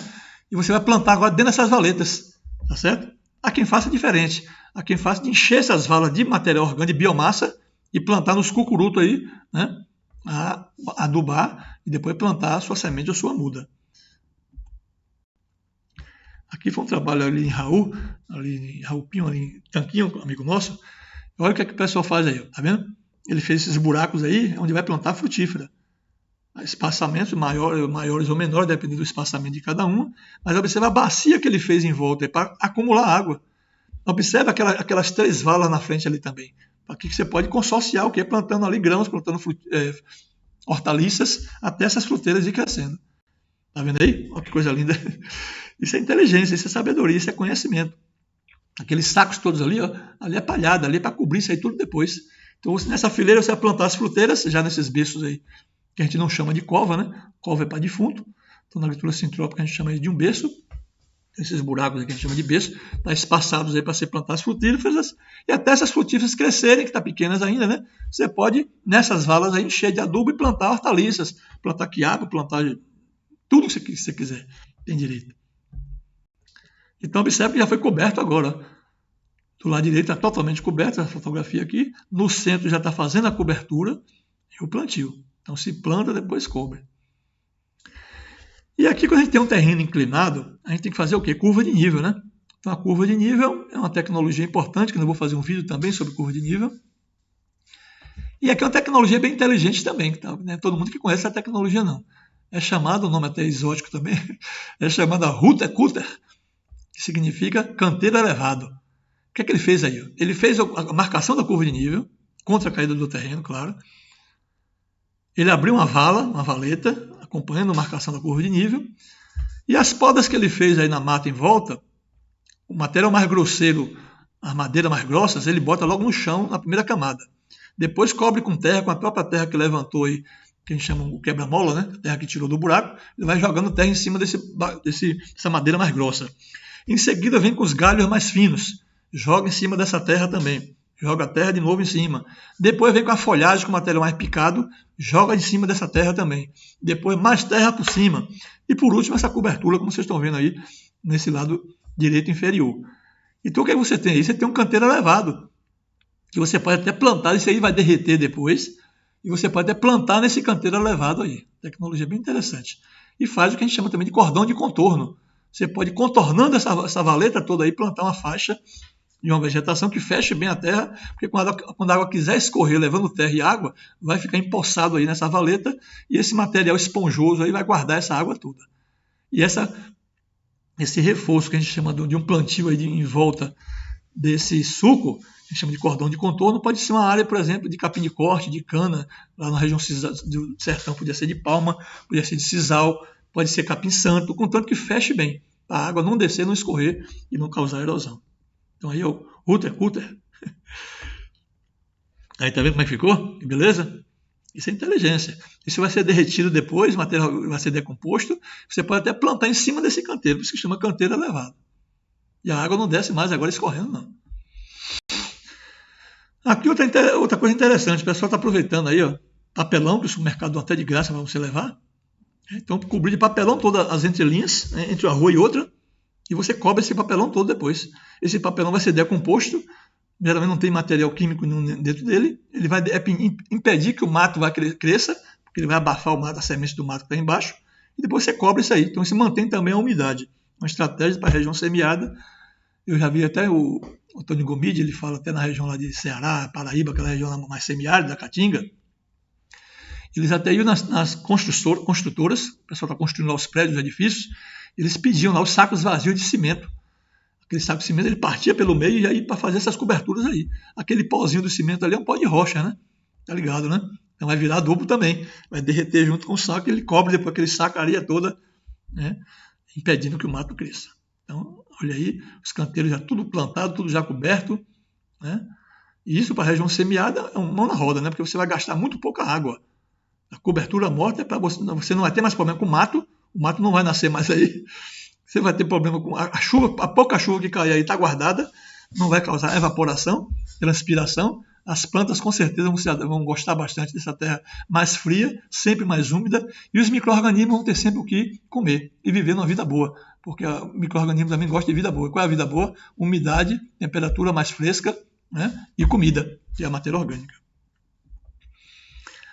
e você vai plantar agora dentro dessas valetas, tá certo? Há quem faça diferente, há quem faça de encher essas valas de material orgânico, de biomassa, e plantar nos cucurutos aí, né, adubar e depois plantar a sua semente ou sua muda. Aqui foi um trabalho ali em Raul Pinho, ali em Tanquinho, amigo nosso. Olha o que o pessoal faz aí, tá vendo? Ele fez esses buracos aí, onde vai plantar frutífera. Espaçamentos maiores ou menores, dependendo do espaçamento de cada uma. Mas observa a bacia que ele fez em volta para acumular água. Observa aquelas 3 valas na frente ali também. Aqui você pode consorciar o que? Plantando ali grãos, plantando hortaliças, até essas fruteiras ir crescendo. Tá vendo aí? Olha que coisa linda. Isso é inteligência, isso é sabedoria, isso é conhecimento. Aqueles sacos todos ali, ó, ali é palhada, ali é para cobrir isso aí tudo depois. Então, nessa fileira você vai plantar as fruteiras, já nesses berços aí, que a gente não chama de cova, né? Cova é para defunto. Então, na agricultura sintrópica a gente chama de um berço. Esses buracos aí que a gente chama de berço, tá espaçados aí para você plantar as frutíferas, e até essas frutíferas crescerem, que tá pequenas ainda, né? Você pode, nessas valas aí, encher de adubo e plantar hortaliças, plantar quiabo, plantar tudo que você quiser, tem direito. Então, observe que já foi coberto agora. Do lado direito está totalmente coberto, essa fotografia aqui. No centro já está fazendo a cobertura e o plantio. Então, se planta, depois cobre. E aqui, quando a gente tem um terreno inclinado, a gente tem que fazer o quê? Curva de nível, né? Então, a curva de nível é uma tecnologia importante, que eu vou fazer um vídeo também sobre curva de nível. E aqui é uma tecnologia bem inteligente também, que tá, né? Todo mundo que conhece a tecnologia não. É chamado, o nome até exótico também, é chamada Rutacutter, que significa canteiro elevado. O que é que ele fez aí? Ele fez a marcação da curva de nível, contra a caída do terreno, claro. Ele abriu uma vala, uma valeta, acompanhando a marcação da curva de nível. E as podas que ele fez aí na mata em volta, o material mais grosseiro, as madeiras mais grossas, ele bota logo no chão, na primeira camada. Depois cobre com terra, com a própria terra que levantou aí, que a gente chama o quebra-mola, né? A terra que tirou do buraco, ele vai jogando terra em cima dessa madeira mais grossa. Em seguida vem com os galhos mais finos, joga em cima dessa terra também, joga a terra de novo em cima. Depois vem com a folhagem, com o material mais picado, joga em cima dessa terra também. Depois mais terra por cima. E por último essa cobertura, como vocês estão vendo aí, nesse lado direito inferior. Então o que você tem aí? Você tem um canteiro elevado, que você pode até plantar, isso aí vai derreter depois, e você pode até plantar nesse canteiro elevado aí. Tecnologia bem interessante. E faz o que a gente chama também de cordão de contorno. Você pode, contornando essa valeta toda aí, plantar uma faixa de uma vegetação que feche bem a terra, porque quando a água quiser escorrer, levando terra e água, vai ficar empoçado aí nessa valeta, e esse material esponjoso aí vai guardar essa água toda. E esse reforço que a gente chama de um plantio aí em volta desse suco, a gente chama de cordão de contorno, pode ser uma área, por exemplo, de capim de corte, de cana, lá na região do sertão podia ser de palma, podia ser de sisal, pode ser capim santo, contanto que feche bem, para a água não descer, não escorrer e não causar erosão. Então aí é o Rutacutter. Aí tá vendo como é que ficou? Que beleza? Isso é inteligência. Isso vai ser derretido depois, o material vai ser decomposto, você pode até plantar em cima desse canteiro, por isso que chama canteiro elevado. E a água não desce mais agora escorrendo, não. Aqui outra coisa interessante, o pessoal está aproveitando aí, ó, papelão, que o supermercado dá até de graça para você levar. Então, cobrir de papelão todas as entrelinhas, né, entre uma rua e outra, e você cobre esse papelão todo depois. Esse papelão vai ser decomposto, geralmente não tem material químico nenhum dentro dele, ele vai impedir que o mato cresça, porque ele vai abafar o mato, a semente do mato que está embaixo, e depois você cobre isso aí. Então, isso mantém também a umidade. Uma estratégia para a região semiárida. Eu já vi até o Tony Gomide, ele fala até na região lá de Ceará, Paraíba, aquela região mais semiárida, da Caatinga. Eles até iam nas construtoras, o pessoal está construindo lá os prédios, os edifícios, eles pediam lá os sacos vazios de cimento. Aquele saco de cimento ele partia pelo meio e aí para fazer essas coberturas aí. Aquele pozinho do cimento ali é um pó de rocha, né? Tá ligado, né? Então vai virar adubo também. Vai derreter junto com o saco e ele cobre depois aquele saco, a areia toda, né? Impedindo que o mato cresça. Então, olha aí, os canteiros já tudo plantado, tudo já coberto, né? E isso para a região semiárida é mão na roda, né? Porque você vai gastar muito pouca água. A cobertura morta é para você não vai ter mais problema com o mato não vai nascer mais aí. Você vai ter problema com a chuva, a pouca chuva que cair aí está guardada, não vai causar evaporação, transpiração. As plantas com certeza vão gostar bastante dessa terra mais fria, sempre mais úmida, e os micro-organismos vão ter sempre o que comer e viver uma vida boa, porque o micro-organismo também gosta de vida boa. Qual é a vida boa? Umidade, temperatura mais fresca, né? E comida, que é a matéria orgânica.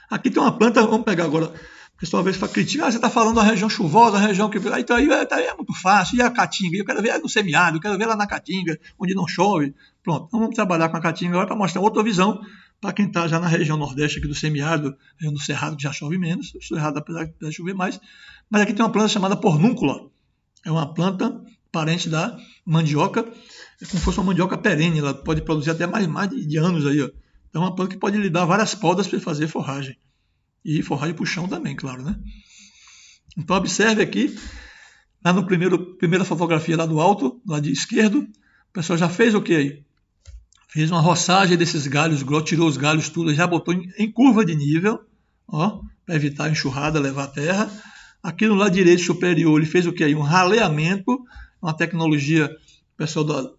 Aqui tem uma planta, vamos pegar agora, o pessoal às vezes fala, critica, você está falando da região chuvosa, da região que... Então aí é muito fácil, e a Caatinga? Eu quero ver no semiárido, eu quero ver lá na Caatinga, onde não chove. Pronto, então vamos trabalhar com a Caatinga agora para mostrar outra visão para quem está já na região nordeste aqui do semiárido, região do Cerrado, que já chove menos, o Cerrado apesar de chover mais. Mas aqui tem uma planta chamada pornúncula, é uma planta parente da mandioca, é como se fosse uma mandioca perene, ela pode produzir até mais de anos aí, ó. Então é uma planta que pode lhe dar várias podas para fazer forragem. E forragem para o chão também, claro, né? Então observe aqui, lá no primeira fotografia lá do alto, do lado esquerdo, o pessoal já fez o que aí? Fez uma roçagem desses galhos, tirou os galhos tudo, já botou em curva de nível, ó, para evitar a enxurrada, levar a terra. Aqui no lado direito superior ele fez o que aí? Um raleamento, uma tecnologia, o pessoal da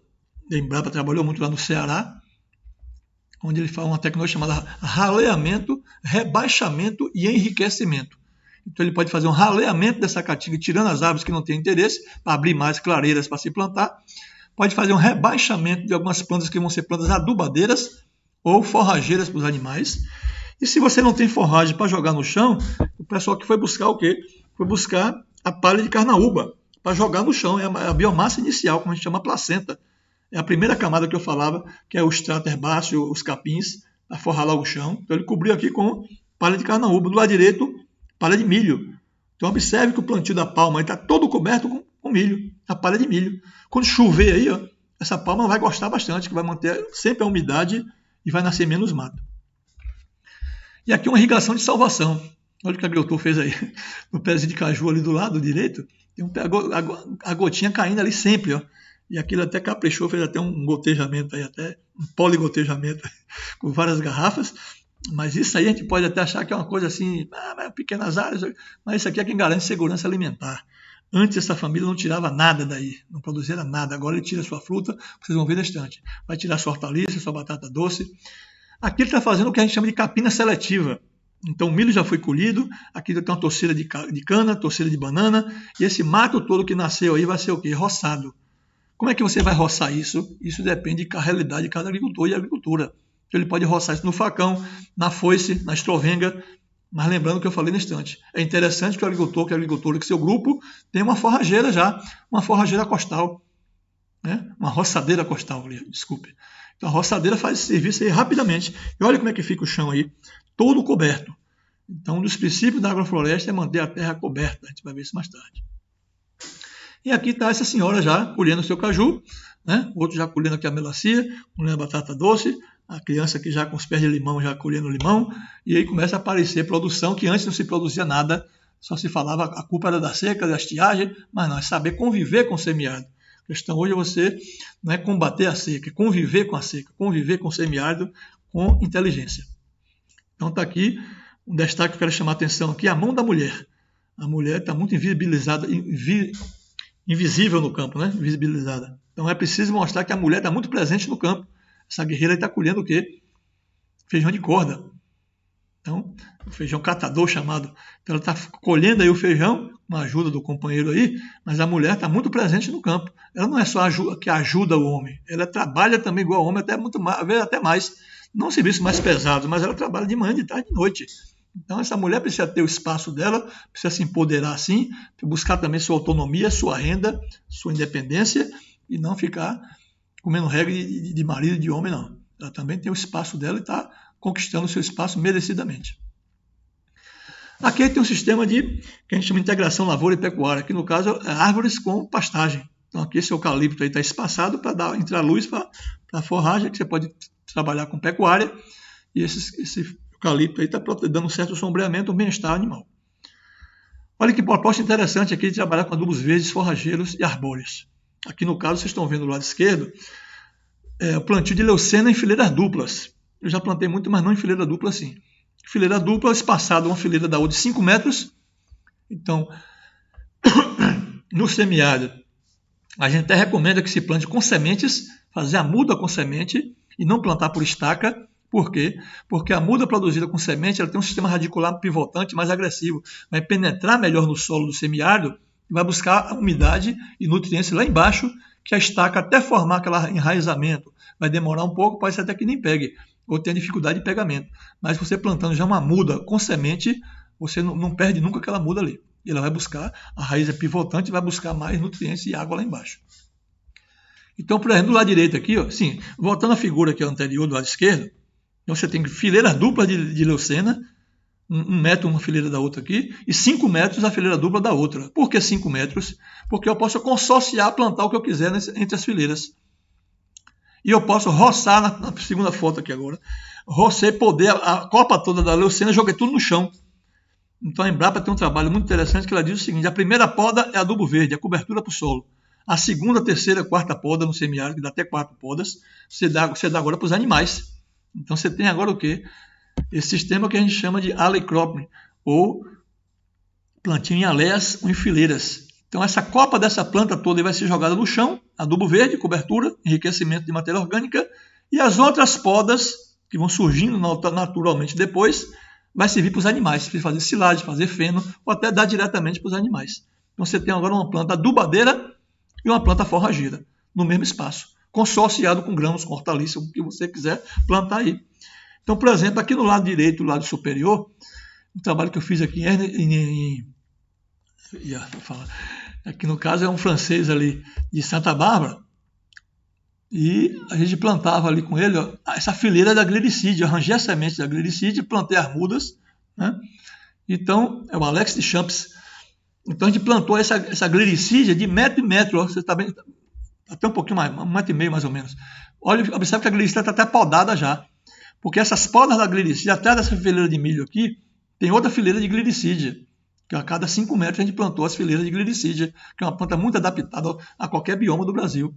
Embrapa trabalhou muito lá no Ceará, onde ele fala uma tecnologia chamada raleamento, rebaixamento e enriquecimento. Então ele pode fazer um raleamento dessa caatinga, tirando as árvores que não têm interesse, para abrir mais clareiras para se plantar. Pode fazer um rebaixamento de algumas plantas que vão ser plantas adubadeiras ou forrageiras para os animais. E se você não tem forragem para jogar no chão, o pessoal que foi buscar o quê? Foi buscar a palha de carnaúba para jogar no chão. É a biomassa inicial, como a gente chama a placenta. É a primeira camada que eu falava, que é o extrato herbáceo, os capins, para forrar logo o chão. Então ele cobriu aqui com palha de carnaúba. Do lado direito, palha de milho. Então observe que o plantio da palma está todo coberto com milho, a palha de milho. Quando chover aí, ó, essa palma vai gostar bastante, que vai manter sempre a umidade e vai nascer menos mato. E aqui uma irrigação de salvação. Olha o que a agricultor fez aí. No pezinho de caju ali do lado direito, tem a gotinha caindo ali sempre, ó. E aquilo até caprichou, fez até um gotejamento aí, até um poligotejamento com várias garrafas. Mas isso aí a gente pode até achar que é uma coisa assim, pequenas áreas, mas isso aqui é quem garante segurança alimentar. Antes essa família não tirava nada daí, não produzia nada. Agora ele tira sua fruta, vocês vão ver na estante. Vai tirar sua hortaliça, sua batata doce. Aqui ele está fazendo o que a gente chama de capina seletiva. Então o milho já foi colhido, aqui tem uma torceira de cana, torceira de banana, e esse mato todo que nasceu aí vai ser o quê? Roçado. Como é que você vai roçar isso? Isso depende da realidade de cada agricultor e agricultura. Ele pode roçar isso no facão, na foice, na estrovenga, mas lembrando o que eu falei no instante. É interessante que o agricultor, que a agricultura, que seu grupo tenha uma forrageira já, uma forrageira costal, né? Uma roçadeira costal, desculpe. Então a roçadeira faz esse serviço aí rapidamente. E olha como é que fica o chão aí, todo coberto. Então um dos princípios da agrofloresta é manter a terra coberta. A gente vai ver isso mais tarde. E aqui está essa senhora já colhendo o seu caju, né? O outro já colhendo aqui a melancia, colhendo a batata doce, a criança aqui já com os pés de limão, já colhendo limão, e aí começa a aparecer produção que antes não se produzia nada, só se falava a culpa era da seca, da estiagem, mas não, é saber conviver com o semiárido. A questão hoje é você não é combater a seca, é conviver com a seca, conviver com o semiárido com inteligência. Então está aqui um destaque que eu quero chamar a atenção aqui, a mão da mulher. A mulher está muito invisibilizada, invisível no campo, né? Invisibilizada. Então é preciso mostrar que a mulher está muito presente no campo. Essa guerreira está colhendo o quê? Feijão de corda. Então, o feijão catador chamado. Então, ela está colhendo aí o feijão, com a ajuda do companheiro aí, mas a mulher está muito presente no campo. Ela não é só que ajuda o homem, ela trabalha também igual ao homem, até muito mais, às vezes até mais. Não serviços mais pesados, mas ela trabalha de manhã, de tarde e de noite. Então, essa mulher precisa ter o espaço dela, precisa se empoderar assim, buscar também sua autonomia, sua renda, sua independência, e não ficar comendo regra de marido e de homem, não. Ela também tem o espaço dela e está conquistando o seu espaço merecidamente. Aqui tem um sistema que a gente chama de integração lavoura e pecuária, que no caso é árvores com pastagem. Então aqui esse eucalipto está espaçado para entrar luz para a forragem, que você pode trabalhar com pecuária, e esse eucalipto aí está dando um certo sombreamento, um bem-estar animal. Olha que proposta interessante aqui de trabalhar com adubos verdes, forrageiros e arbóreos. Aqui no caso, vocês estão vendo do lado esquerdo, o plantio de leucena em fileiras duplas. Eu já plantei muito, mas não em fileira dupla assim. Fileira dupla, espaçado uma fileira da outra de 5 metros. Então, no semiárido, a gente até recomenda que se plante com sementes, fazer a muda com semente e não plantar por estaca. Por quê? Porque a muda produzida com semente ela tem um sistema radicular pivotante mais agressivo. Vai penetrar melhor no solo do semiárido e vai buscar a umidade e nutrientes lá embaixo, que a estaca até formar aquele enraizamento. Vai demorar um pouco, pode ser até que nem pegue, ou tenha dificuldade de pegamento. Mas você plantando já uma muda com semente, você não perde nunca aquela muda ali. E ela vai buscar, a raiz é pivotante, vai buscar mais nutrientes e água lá embaixo. Então, por exemplo, do lado direito aqui, ó, sim, voltando à figura aqui anterior do lado esquerdo, então você tem fileiras duplas de leucena, 1 metro uma fileira da outra aqui, e 5 metros a fileira dupla da outra. Por que 5 metros? Porque eu posso consorciar, plantar o que eu quiser entre as fileiras. E eu posso roçar, na segunda foto aqui agora, rocei poder, a copa toda da leucena, joguei tudo no chão. Então a Embrapa tem um trabalho muito interessante que ela diz o seguinte: a primeira poda é adubo verde, a cobertura para o solo. A segunda, terceira, quarta poda no semiárido, que dá até 4 podas, você dá agora para os animais. Então você tem agora o quê? Esse sistema que a gente chama de alley cropping, ou plantio em aleias ou em fileiras. Então essa copa dessa planta toda vai ser jogada no chão, adubo verde, cobertura, enriquecimento de matéria orgânica, e as outras podas que vão surgindo naturalmente depois, vai servir para os animais, para fazer silagem, fazer feno, ou até dar diretamente para os animais. Então você tem agora uma planta adubadeira e uma planta forrageira, no mesmo espaço, consorciado com grãos, com hortaliça, o que você quiser plantar aí. Então, por exemplo, aqui no lado direito, no lado superior, o trabalho que eu fiz aqui aqui no caso é um francês ali de Santa Bárbara, E a gente plantava ali com ele, ó, essa fileira da glericídia. Arranjei a semente da glericídia, plantei as mudas, né? Então, é o Alex de Champs. Então a gente plantou essa glericídia de metro em metro, ó, você está bem, até um pouquinho mais, 1,5 m mais ou menos. Olha, observe que a glericídia está até podada já, porque essas podas da glericídia, atrás dessa fileira de milho aqui, tem outra fileira de glericídia, que a cada 5 metros a gente plantou as fileiras de glericídia, que é uma planta muito adaptada a qualquer bioma do Brasil.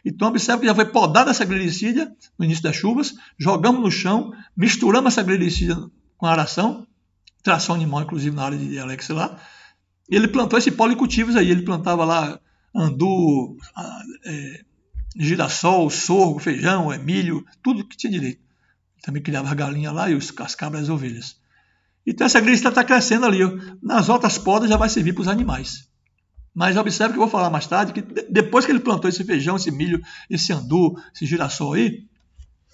Então observe que já foi podada essa glericídia no início das chuvas, jogamos no chão, misturamos essa glericídia com a aração, tração animal inclusive na área de Alex lá, e ele plantou esse policultivos aí, ele plantava lá andu, girassol, sorgo, feijão, milho, tudo que tinha direito. Também criava as galinhas lá e as cabras e as ovelhas. Então essa glericídia está crescendo ali, ó. Nas outras podas já vai servir para os animais. Mas observe que eu vou falar mais tarde, que depois que ele plantou esse feijão, esse milho, esse andu, esse girassol aí,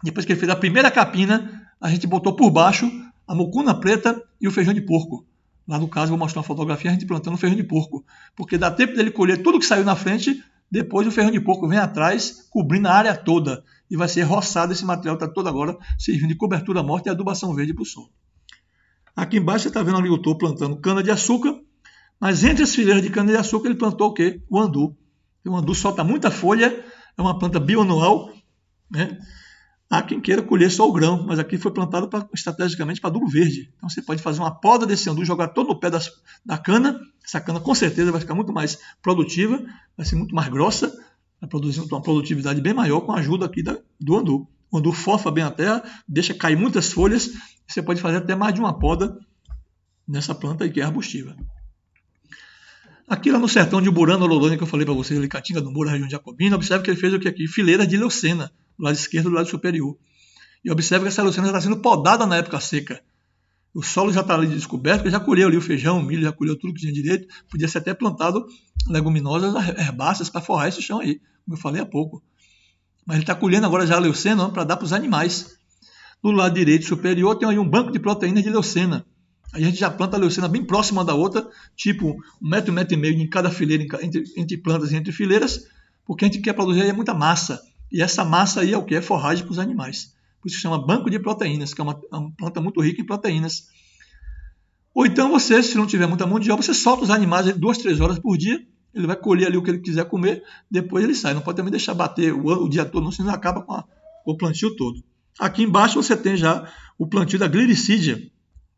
depois que ele fez a primeira capina, a gente botou por baixo a mucuna preta e o feijão de porco. Lá no caso, vou mostrar uma fotografia, a gente plantando o feijão de porco. Porque dá tempo dele colher tudo que saiu na frente, depois o feijão de porco vem atrás, cobrindo a área toda. E vai ser roçado, esse material está todo agora servindo de cobertura morta e adubação verde para o solo. Aqui embaixo você está vendo o agricultor plantando cana-de-açúcar, mas entre as fileiras de cana-de-açúcar ele plantou o quê? O andu. O andu solta muita folha, é uma planta bioanual, né? Há quem queira colher só o grão, mas aqui foi plantado estrategicamente para adubo verde. Então você pode fazer uma poda desse andu, jogar todo no pé da cana. Essa cana com certeza vai ficar muito mais produtiva, vai ser muito mais grossa, vai produzir uma produtividade bem maior com a ajuda aqui do andu. O andu fofa bem a terra, deixa cair muitas folhas, e você pode fazer até mais de uma poda nessa planta aí que é arbustiva. Aqui lá no sertão de Uburana, Lorônia, que eu falei para vocês, ali Caatinga do Moura, região de Jacobina, observe que ele fez o que aqui? Fileiras de leucena, do lado esquerdo e do lado superior. E observe que essa leucena já está sendo podada na época seca. O solo já está ali descoberto, porque já colheu ali o feijão, o milho, já colheu tudo que tinha direito. Podia ser até plantado leguminosas herbáceas para forrar esse chão aí, como eu falei há pouco. Mas ele está colhendo agora já a leucena para dar para os animais. Do lado direito superior tem aí um banco de proteínas de leucena. Aí a gente já planta a leucena bem próxima da outra, tipo 1,5 m em cada fileira, entre plantas e entre fileiras, porque a gente quer produzir aí muita massa. E essa massa aí é o que? É forragem para os animais. Por isso se chama banco de proteínas, que é uma planta muito rica em proteínas. Ou então você, se não tiver muita mão de obra, você solta os animais 2, 3 horas por dia, ele vai colher ali o que ele quiser comer, depois ele sai. Não pode também deixar bater o dia todo, senão acaba com o plantio todo. Aqui embaixo você tem já o plantio da glericídia.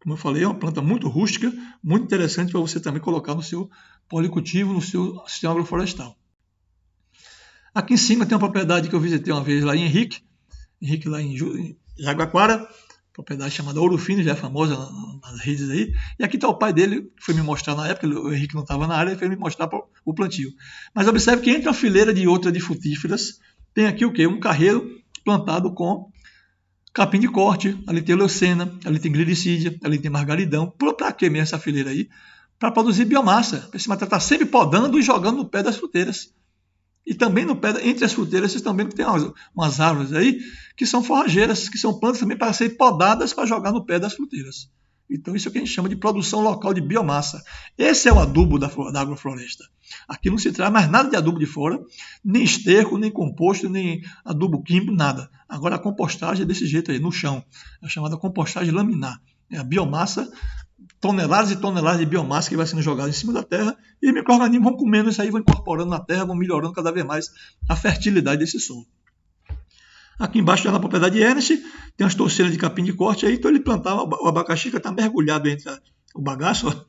Como eu falei, é uma planta muito rústica, muito interessante para você também colocar no seu policultivo, no seu sistema agroflorestal. Aqui em cima tem uma propriedade que eu visitei uma vez lá em Henrique lá em Jaguaquara, propriedade chamada Ouro Fino, já é famosa nas redes aí. E aqui está o pai dele, que foi me mostrar na época, o Henrique não estava na área, ele foi me mostrar o plantio. Mas observe que entre uma fileira de outra de frutíferas, tem aqui o quê? Um carreiro plantado com capim de corte, ali tem leucena, ali tem glericídia, ali tem margaridão. Para que mesmo essa fileira aí? Para produzir biomassa. Esse material está sempre podando e jogando no pé das fruteiras. E também no pé, entre as fruteiras, vocês também tem umas árvores aí que são forrageiras, que são plantas também para serem podadas para jogar no pé das fruteiras. Então isso é o que a gente chama de produção local de biomassa. Esse é o adubo da agrofloresta. Aqui não se traz mais nada de adubo de fora, nem esterco, nem composto, nem adubo químico, nada. Agora a compostagem é desse jeito aí, no chão. É chamada compostagem laminar. É a biomassa, toneladas e toneladas de biomassa que vai sendo jogada em cima da terra e os micro-organismos vão comendo isso aí, vão incorporando na terra, vão melhorando cada vez mais a fertilidade desse solo. Aqui embaixo já na propriedade de Ernest, tem umas torceiras de capim de corte aí, então ele plantava o abacaxi que está mergulhado entre o bagaço. Ó.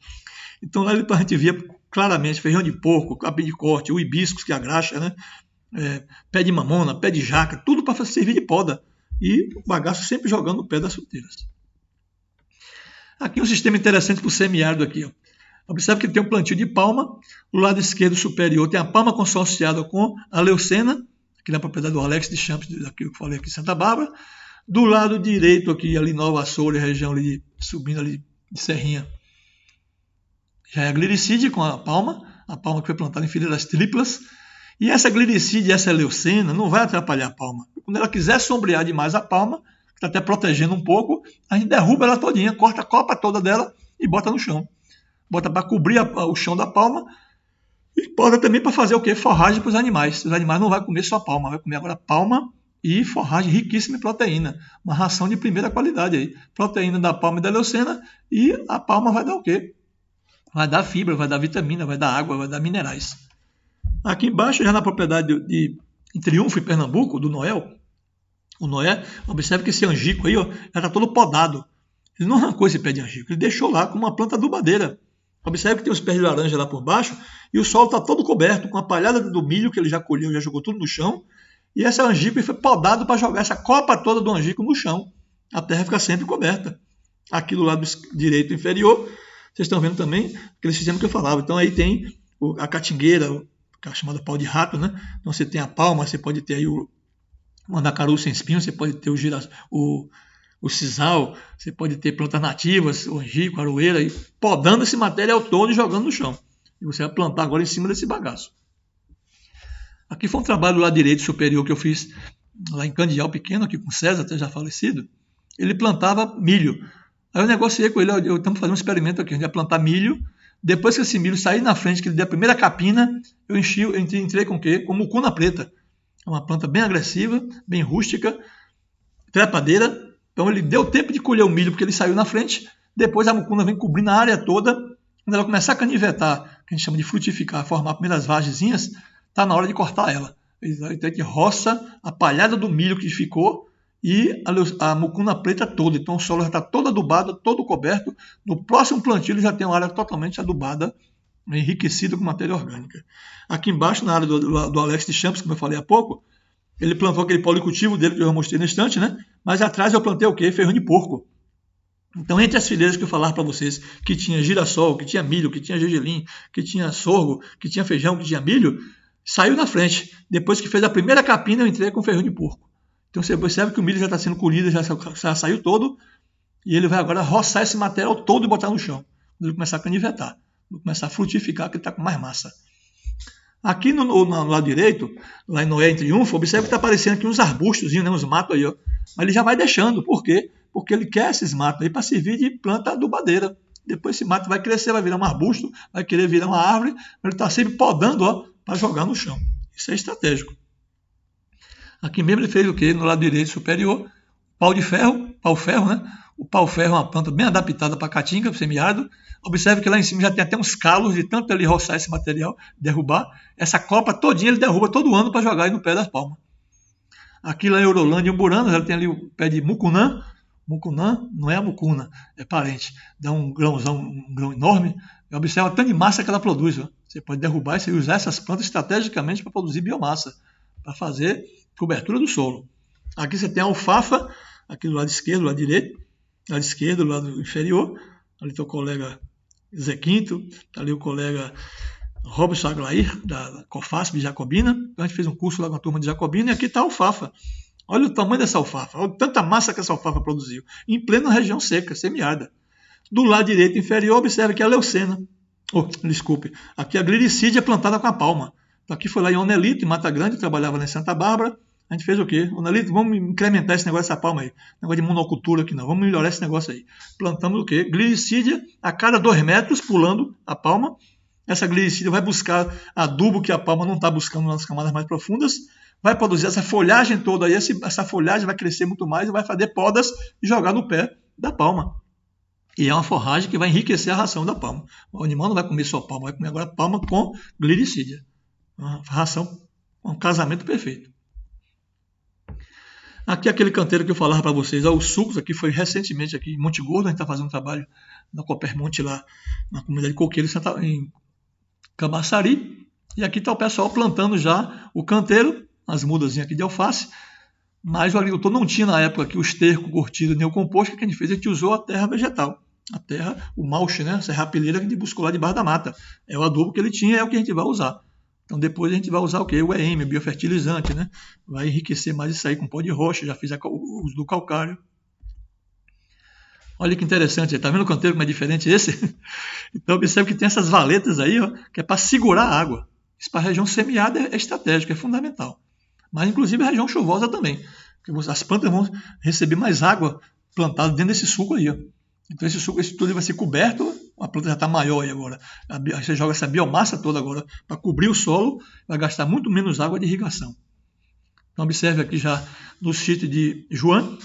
Então lá a gente via claramente feijão de porco, capim de corte, o hibiscus, que é a graxa, né? Pé de mamona, pé de jaca, tudo para servir de poda. E o bagaço sempre jogando no pé das fruteiras. Aqui um sistema interessante para o semiárido aqui. Ó. Observe que tem um plantio de palma, do lado esquerdo superior tem a palma consorciada com a leucena, aqui na propriedade do Alex de Champs, daquilo que eu falei aqui em Santa Bárbara. Do lado direito aqui, ali Nova Açores, região ali, subindo ali de Serrinha, já é a glericídia com a palma que foi plantada em fileiras triplas. E essa glericídia e essa leucena não vai atrapalhar a palma. Quando ela quiser sombrear demais a palma, que está até protegendo um pouco, a gente derruba ela todinha, corta a copa toda dela e bota no chão. Bota para cobrir o chão da palma, E poda também para fazer o quê? Forragem para os animais. Os animais não vão comer só palma, vai comer agora palma e forragem riquíssima em proteína. Uma ração de primeira qualidade aí. Proteína da palma e da leucena, e a palma vai dar o quê? Vai dar fibra, vai dar vitamina, vai dar água, vai dar minerais. Aqui embaixo, já na propriedade em Triunfo, em Pernambuco, do Noel, o Noé, observe que esse angico aí, ó, já está todo podado. Ele não arrancou esse pé de angico, ele deixou lá com uma planta adubadeira. Observe que tem os pés de laranja lá por baixo e o solo está todo coberto com a palhada do milho que ele já colheu, já jogou tudo no chão. E esse angico foi podado para jogar essa copa toda do angico no chão. A terra fica sempre coberta. Aqui do lado direito inferior, vocês estão vendo também aquele sistema que eu falava. Então aí tem a catingueira, que é chamada pau de rato, né? Então você tem a palma, você pode ter aí o mandacaru sem espinho, você pode ter o sisal, você pode ter plantas nativas, o angico, a aroeira, e podando esse material todo e jogando no chão. E você vai plantar agora em cima desse bagaço. Aqui foi um trabalho do lado direito superior que eu fiz lá em Candial Pequeno, aqui com o César, até já falecido. Ele plantava milho. Aí eu negociei com ele, estamos fazendo um experimento aqui, a gente vai plantar milho. Depois que esse milho sair na frente, que ele der a primeira capina, eu entrei com o quê? Com mucuna preta. É uma planta bem agressiva, bem rústica, trepadeira. Então ele deu tempo de colher o milho porque ele saiu na frente. Depois a mucuna vem cobrindo a área toda. Quando ela começar a canivetar, que a gente chama de frutificar, formar primeiras vagezinhas, está na hora de cortar ela. Então a gente roça a palhada do milho que ficou e a mucuna preta toda. Então o solo já está todo adubado, todo coberto. No próximo plantio ele já tem uma área totalmente adubada, enriquecida com matéria orgânica. Aqui embaixo, na área do Alex de Champs, como eu falei há pouco, ele plantou aquele policultivo dele que eu já mostrei na estante, né? Mas atrás eu plantei o quê? Ferrão de porco. Então, entre as fileiras que eu falar para vocês, que tinha girassol, que tinha milho, que tinha gergelim, que tinha sorgo, que tinha feijão, que tinha milho, saiu na frente. Depois que fez a primeira capina, eu entrei com ferrão de porco. Então você percebe que o milho já está sendo colhido, já saiu todo, e ele vai agora roçar esse material todo e botar no chão. Quando ele começar a canivetar, quando começar a frutificar, que ele está com mais massa. Aqui no lado direito, lá em Noé, em Triunfo, observe que está aparecendo aqui uns arbustos, né, uns matos aí, ó. Mas ele já vai deixando. Por quê? Porque ele quer esses matos aí para servir de planta adubadeira. Depois esse mato vai crescer, vai virar um arbusto, vai querer virar uma árvore, mas ele está sempre podando para jogar no chão. Isso é estratégico. Aqui mesmo ele fez o quê? No lado direito superior, pau-ferro, né? O pau-ferro é uma planta bem adaptada para caatinga, para semiárido. Observe que lá em cima já tem até uns calos de tanto ele roçar esse material, derrubar. Essa copa todinha ele derruba todo ano para jogar aí no pé das palmas. Aqui lá em Eurolândia e Umburanas, ela tem ali o pé de mucunã. Mucunã não é a mucuna, é parente. Dá um grãozão, um grão enorme. E observa a tanto de massa que ela produz. Ó. Você pode derrubar e usar essas plantas estrategicamente para produzir biomassa, para fazer cobertura do solo. Aqui você tem a alfafa, aqui do lado esquerdo, do lado direito, do lado esquerdo, do lado inferior. Ali está o colega Zé Quinto, está ali o colega Robson Aglair, da Cofasp de Jacobina. Então a gente fez um curso lá com a turma de Jacobina e aqui está a alfafa. Olha o tamanho dessa alfafa, olha tanta massa que essa alfafa produziu, em plena região seca, semiárida. Do lado direito inferior, observe que é a leucena. Desculpe, aqui a gliricídia plantada com a palma. Então aqui foi lá em Onelito, em Mata Grande, trabalhava lá em Santa Bárbara. A gente fez o quê? Onelito, vamos incrementar esse negócio dessa palma aí. Negócio de monocultura aqui não, vamos melhorar esse negócio aí. Plantamos o quê? Gliricídia a cada 2 metros, pulando a palma. Essa gliricídia vai buscar adubo que a palma não está buscando nas camadas mais profundas. Vai produzir essa folhagem toda aí, essa folhagem vai crescer muito mais e vai fazer podas e jogar no pé da palma. E é uma forragem que vai enriquecer a ração da palma. O animal não vai comer só palma, vai comer agora palma com gliricídia. Uma ração, um casamento perfeito. Aqui aquele canteiro que eu falava para vocês, os sucos, aqui foi recentemente aqui em Monte Gordo, a gente está fazendo um trabalho na Copermonte lá, na comunidade Coqueiro, em Camaçari. E aqui está o pessoal plantando já o canteiro, as mudazinhas aqui de alface, mas o agricultor não tinha na época aqui o esterco curtido nem o composto, que a gente fez, a gente usou a terra vegetal. A terra, o mulch, né? A serrapilheira que a gente buscou lá debaixo da mata. É o adubo que ele tinha, é o que a gente vai usar. Então depois a gente vai usar o quê? O EM, o biofertilizante, né? Vai enriquecer mais isso aí com pó de rocha, já fiz o uso do calcário. Olha que interessante, tá vendo o canteiro como é diferente esse? Então observe que tem essas valetas aí, ó, que é para segurar a água. Isso para a região semiárida é estratégico, é fundamental. Mas inclusive a região chuvosa também. Porque as plantas vão receber mais água plantada dentro desse suco aí. Ó. Então esse suco, esse tudo vai ser coberto, a planta já está maior aí agora. Aí você joga essa biomassa toda agora para cobrir o solo, vai gastar muito menos água de irrigação. Então observe aqui já no sítio de João,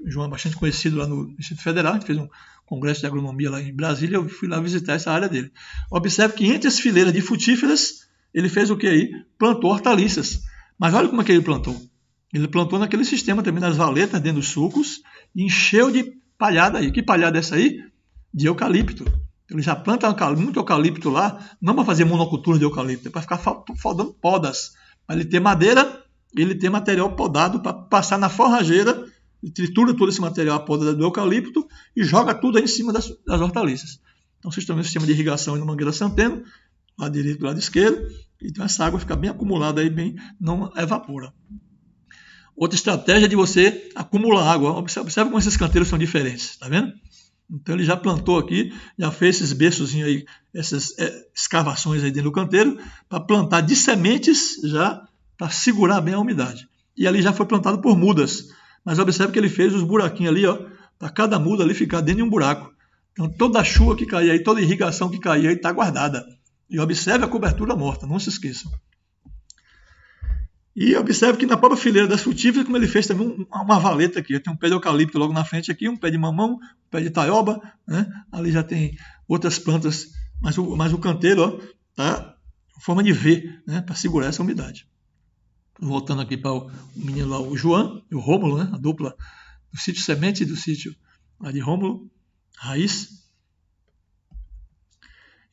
João bastante conhecido lá no Distrito Federal, a gente fez um congresso de agronomia lá em Brasília, eu fui lá visitar essa área dele. Observe que entre as fileiras de frutíferas, ele fez o que aí? Plantou hortaliças. Mas olha como é que ele plantou. Ele plantou naquele sistema também das valetas dentro dos sulcos e encheu de palhada aí. Que palhada é essa aí? De eucalipto. Ele já planta muito eucalipto lá, não para fazer monocultura de eucalipto, é para ficar faltando podas. Para ele ter madeira, ele ter material podado para passar na forrageira, tritura todo esse material, a poda do eucalipto e joga tudo aí em cima das hortaliças. Então vocês estão vendo o sistema de irrigação aí no Mangueira Centeno, lado direito do lado esquerdo, então essa água fica bem acumulada aí, bem, não evapora. Outra estratégia é de você acumular água. Observe como esses canteiros são diferentes, está vendo? Então ele já plantou aqui, já fez esses berçozinhos aí, essas escavações aí dentro do canteiro, para plantar de sementes já, para segurar bem a umidade. E ali já foi plantado por mudas. Mas observe que ele fez os buraquinhos ali, ó, para cada muda ali ficar dentro de um buraco. Então toda a chuva que cair aí, toda a irrigação que cair aí está guardada. E observe a cobertura morta, não se esqueçam. E observe que na própria fileira das frutíferas, como ele fez também uma valeta aqui. Tem um pé de eucalipto logo na frente aqui, um pé de mamão, um pé de taioba, né? Ali já tem outras plantas, mas o canteiro está em forma de V, né? Para segurar essa umidade. Voltando aqui para o menino lá, o João e o Rômulo, né? A dupla do sítio Semente e do sítio lá de Rômulo, Raiz.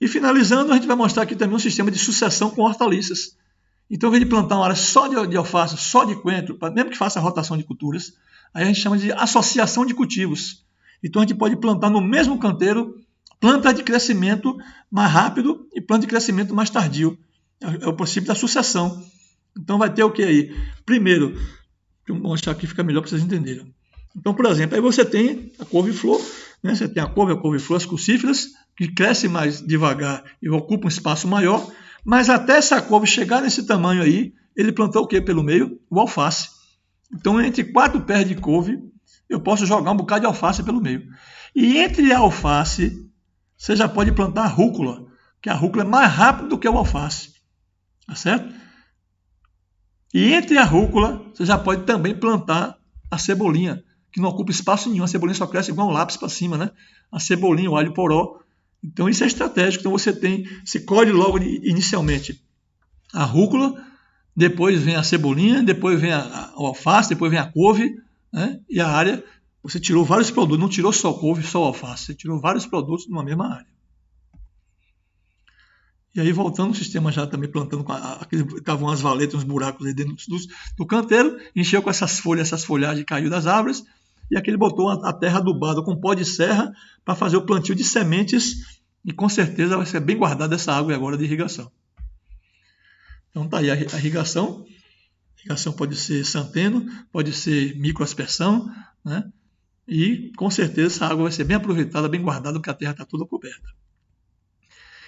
E finalizando, a gente vai mostrar aqui também um sistema de sucessão com hortaliças. Então, ao invés de plantar uma área só de alface, só de coentro, mesmo que faça a rotação de culturas, aí a gente chama de associação de cultivos. Então, a gente pode plantar no mesmo canteiro planta de crescimento mais rápido e planta de crescimento mais tardio. É o princípio da sucessão. Então, vai ter o que aí? Primeiro, deixa eu mostrar aqui, fica melhor para vocês entenderem. Então, por exemplo, aí você tem a couve-flor, né? Você tem a couve-flor, as crucíferas, que crescem mais devagar e ocupam um espaço maior. Mas até essa couve chegar nesse tamanho aí, ele plantou o que pelo meio? O alface. Então, entre 4 pés de couve, eu posso jogar um bocado de alface pelo meio. E entre a alface, você já pode plantar a rúcula, que a rúcula é mais rápida do que o alface. Tá certo? E entre a rúcula, você já pode também plantar a cebolinha, que não ocupa espaço nenhum. A cebolinha só cresce igual um lápis para cima, né? A cebolinha, o alho poró. Então isso é estratégico. Então você colhe logo inicialmente a rúcula, depois vem a cebolinha, depois vem o alface, depois vem a couve, né? E a área, você tirou vários produtos, não tirou só couve, só alface, você tirou vários produtos numa mesma área. E aí voltando o sistema já também plantando, estavam as valetas, uns buracos aí dentro do canteiro, encheu com essas folhagens caiu das árvores, e aqui ele botou a terra adubada com pó de serra para fazer o plantio de sementes e com certeza vai ser bem guardada essa água agora de irrigação. Então tá aí a irrigação. A irrigação pode ser Centeno, pode ser microaspersão, né? E com certeza essa água vai ser bem aproveitada, bem guardada, porque a terra está toda coberta.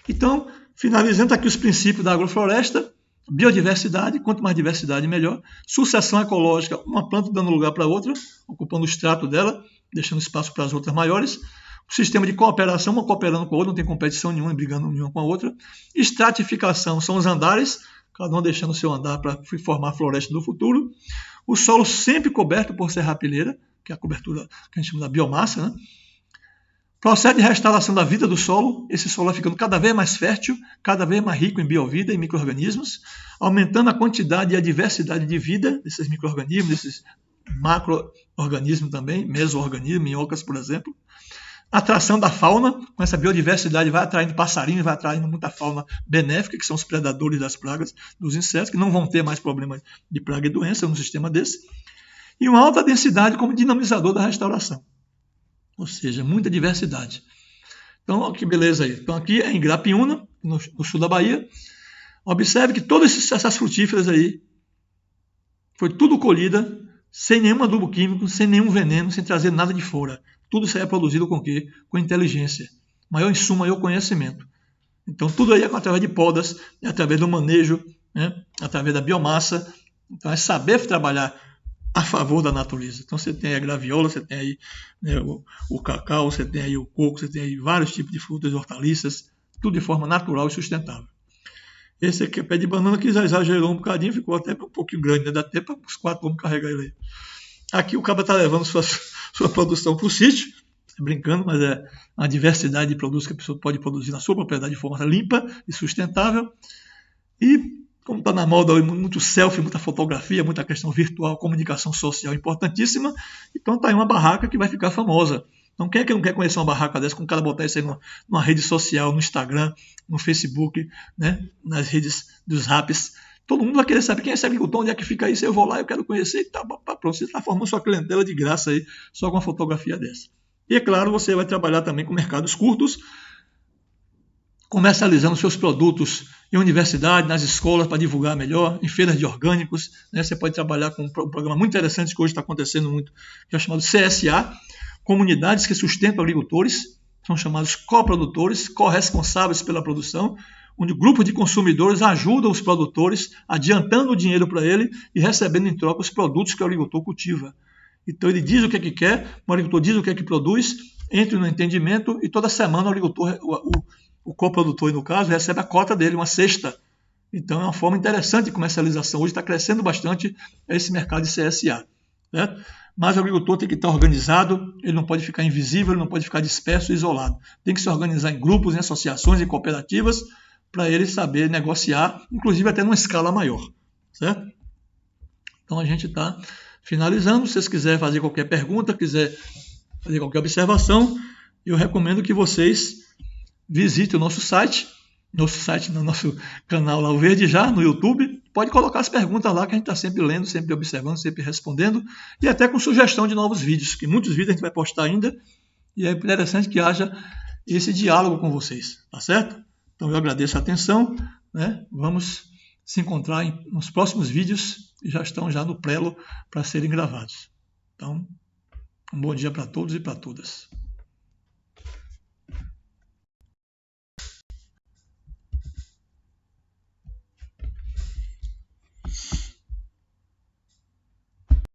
Então, finalizando aqui os princípios da agrofloresta, biodiversidade, quanto mais diversidade melhor, sucessão ecológica, uma planta dando lugar para outra, ocupando o extrato dela, deixando espaço para as outras maiores, o sistema de cooperação, uma cooperando com a outra, não tem competição nenhuma, brigando uma com a outra, estratificação são os andares, cada um deixando o seu andar para formar a floresta do futuro, o solo sempre coberto por serrapilheira, que é a cobertura que a gente chama da biomassa, né? Processo de restauração da vida do solo, esse solo vai ficando cada vez mais fértil, cada vez mais rico em biovida e micro-organismos, aumentando a quantidade e a diversidade de vida desses micro-organismos, desses macro-organismos também, meso-organismos, minhocas, por exemplo. Atração da fauna, com essa biodiversidade vai atraindo passarinhos, vai atraindo muita fauna benéfica, que são os predadores das pragas, dos insetos, que não vão ter mais problemas de praga e doença num sistema desse. E uma alta densidade como dinamizador da restauração. Ou seja, muita diversidade. Então, que beleza aí. Então, aqui é em Grapiúna, no sul da Bahia. Observe que todas essas frutíferas aí foi tudo colhida sem nenhum adubo químico, sem nenhum veneno, sem trazer nada de fora. Tudo isso aí é produzido com o quê? Com inteligência. Maior insumo, maior conhecimento. Então, tudo aí é através de podas, é através do manejo, né? Através da biomassa. Então, é saber trabalhar a favor da natureza. Então você tem aí a graviola, você tem aí, né, o cacau, você tem aí o coco, você tem aí vários tipos de frutas e hortaliças, tudo de forma natural e sustentável. Esse aqui é pé de banana que já exagerou um bocadinho, ficou até um pouquinho grande, né? Dá até para os 4 homens carregar ele aí. Aqui o cara está levando sua produção para o sítio, brincando, mas é uma diversidade de produtos que a pessoa pode produzir na sua propriedade de forma limpa e sustentável. E como está na moda, muito selfie, muita fotografia, muita questão virtual, comunicação social importantíssima, então está aí uma barraca que vai ficar famosa. Então quem é que não quer conhecer uma barraca dessa, com o cara botar isso aí numa rede social, no Instagram, no Facebook, né, nas redes dos raps, todo mundo vai querer saber quem é esse agricultor, onde é que fica isso, eu vou lá, eu quero conhecer, e tá, pronto, você está formando sua clientela de graça aí, só com uma fotografia dessa. E é claro, você vai trabalhar também com mercados curtos, comercializando seus produtos em universidade, nas escolas para divulgar melhor, em feiras de orgânicos, né? Você pode trabalhar com um programa muito interessante que hoje está acontecendo muito, que é chamado CSA, comunidades que sustentam agricultores, são chamados coprodutores, corresponsáveis pela produção, onde o grupo de consumidores ajuda os produtores, adiantando o dinheiro para ele e recebendo em troca os produtos que o agricultor cultiva. Então ele diz o que é que quer, o agricultor diz o que é que produz, entra no entendimento e toda semana o agricultor, o coprodutor, no caso, recebe a cota dele, uma cesta. Então é uma forma interessante de comercialização. Hoje está crescendo bastante esse mercado de CSA. Certo? Mas o agricultor tem que estar organizado, ele não pode ficar invisível, ele não pode ficar disperso e isolado. Tem que se organizar em grupos, em associações, em cooperativas, para ele saber negociar, inclusive até numa escala maior. Certo? Então a gente está finalizando. Se vocês quiserem fazer qualquer pergunta, quiser fazer qualquer observação, eu recomendo que vocês visitem o nosso site no nosso canal lá, o Verde Já, no YouTube. Pode colocar as perguntas lá que a gente está sempre lendo, sempre observando, sempre respondendo, e até com sugestão de novos vídeos, que muitos vídeos a gente vai postar ainda, e é interessante que haja esse diálogo com vocês, tá certo? Então eu agradeço a atenção, né? Vamos se encontrar nos próximos vídeos, que já estão já no prelo para serem gravados. Então, um bom dia para todos e para todas.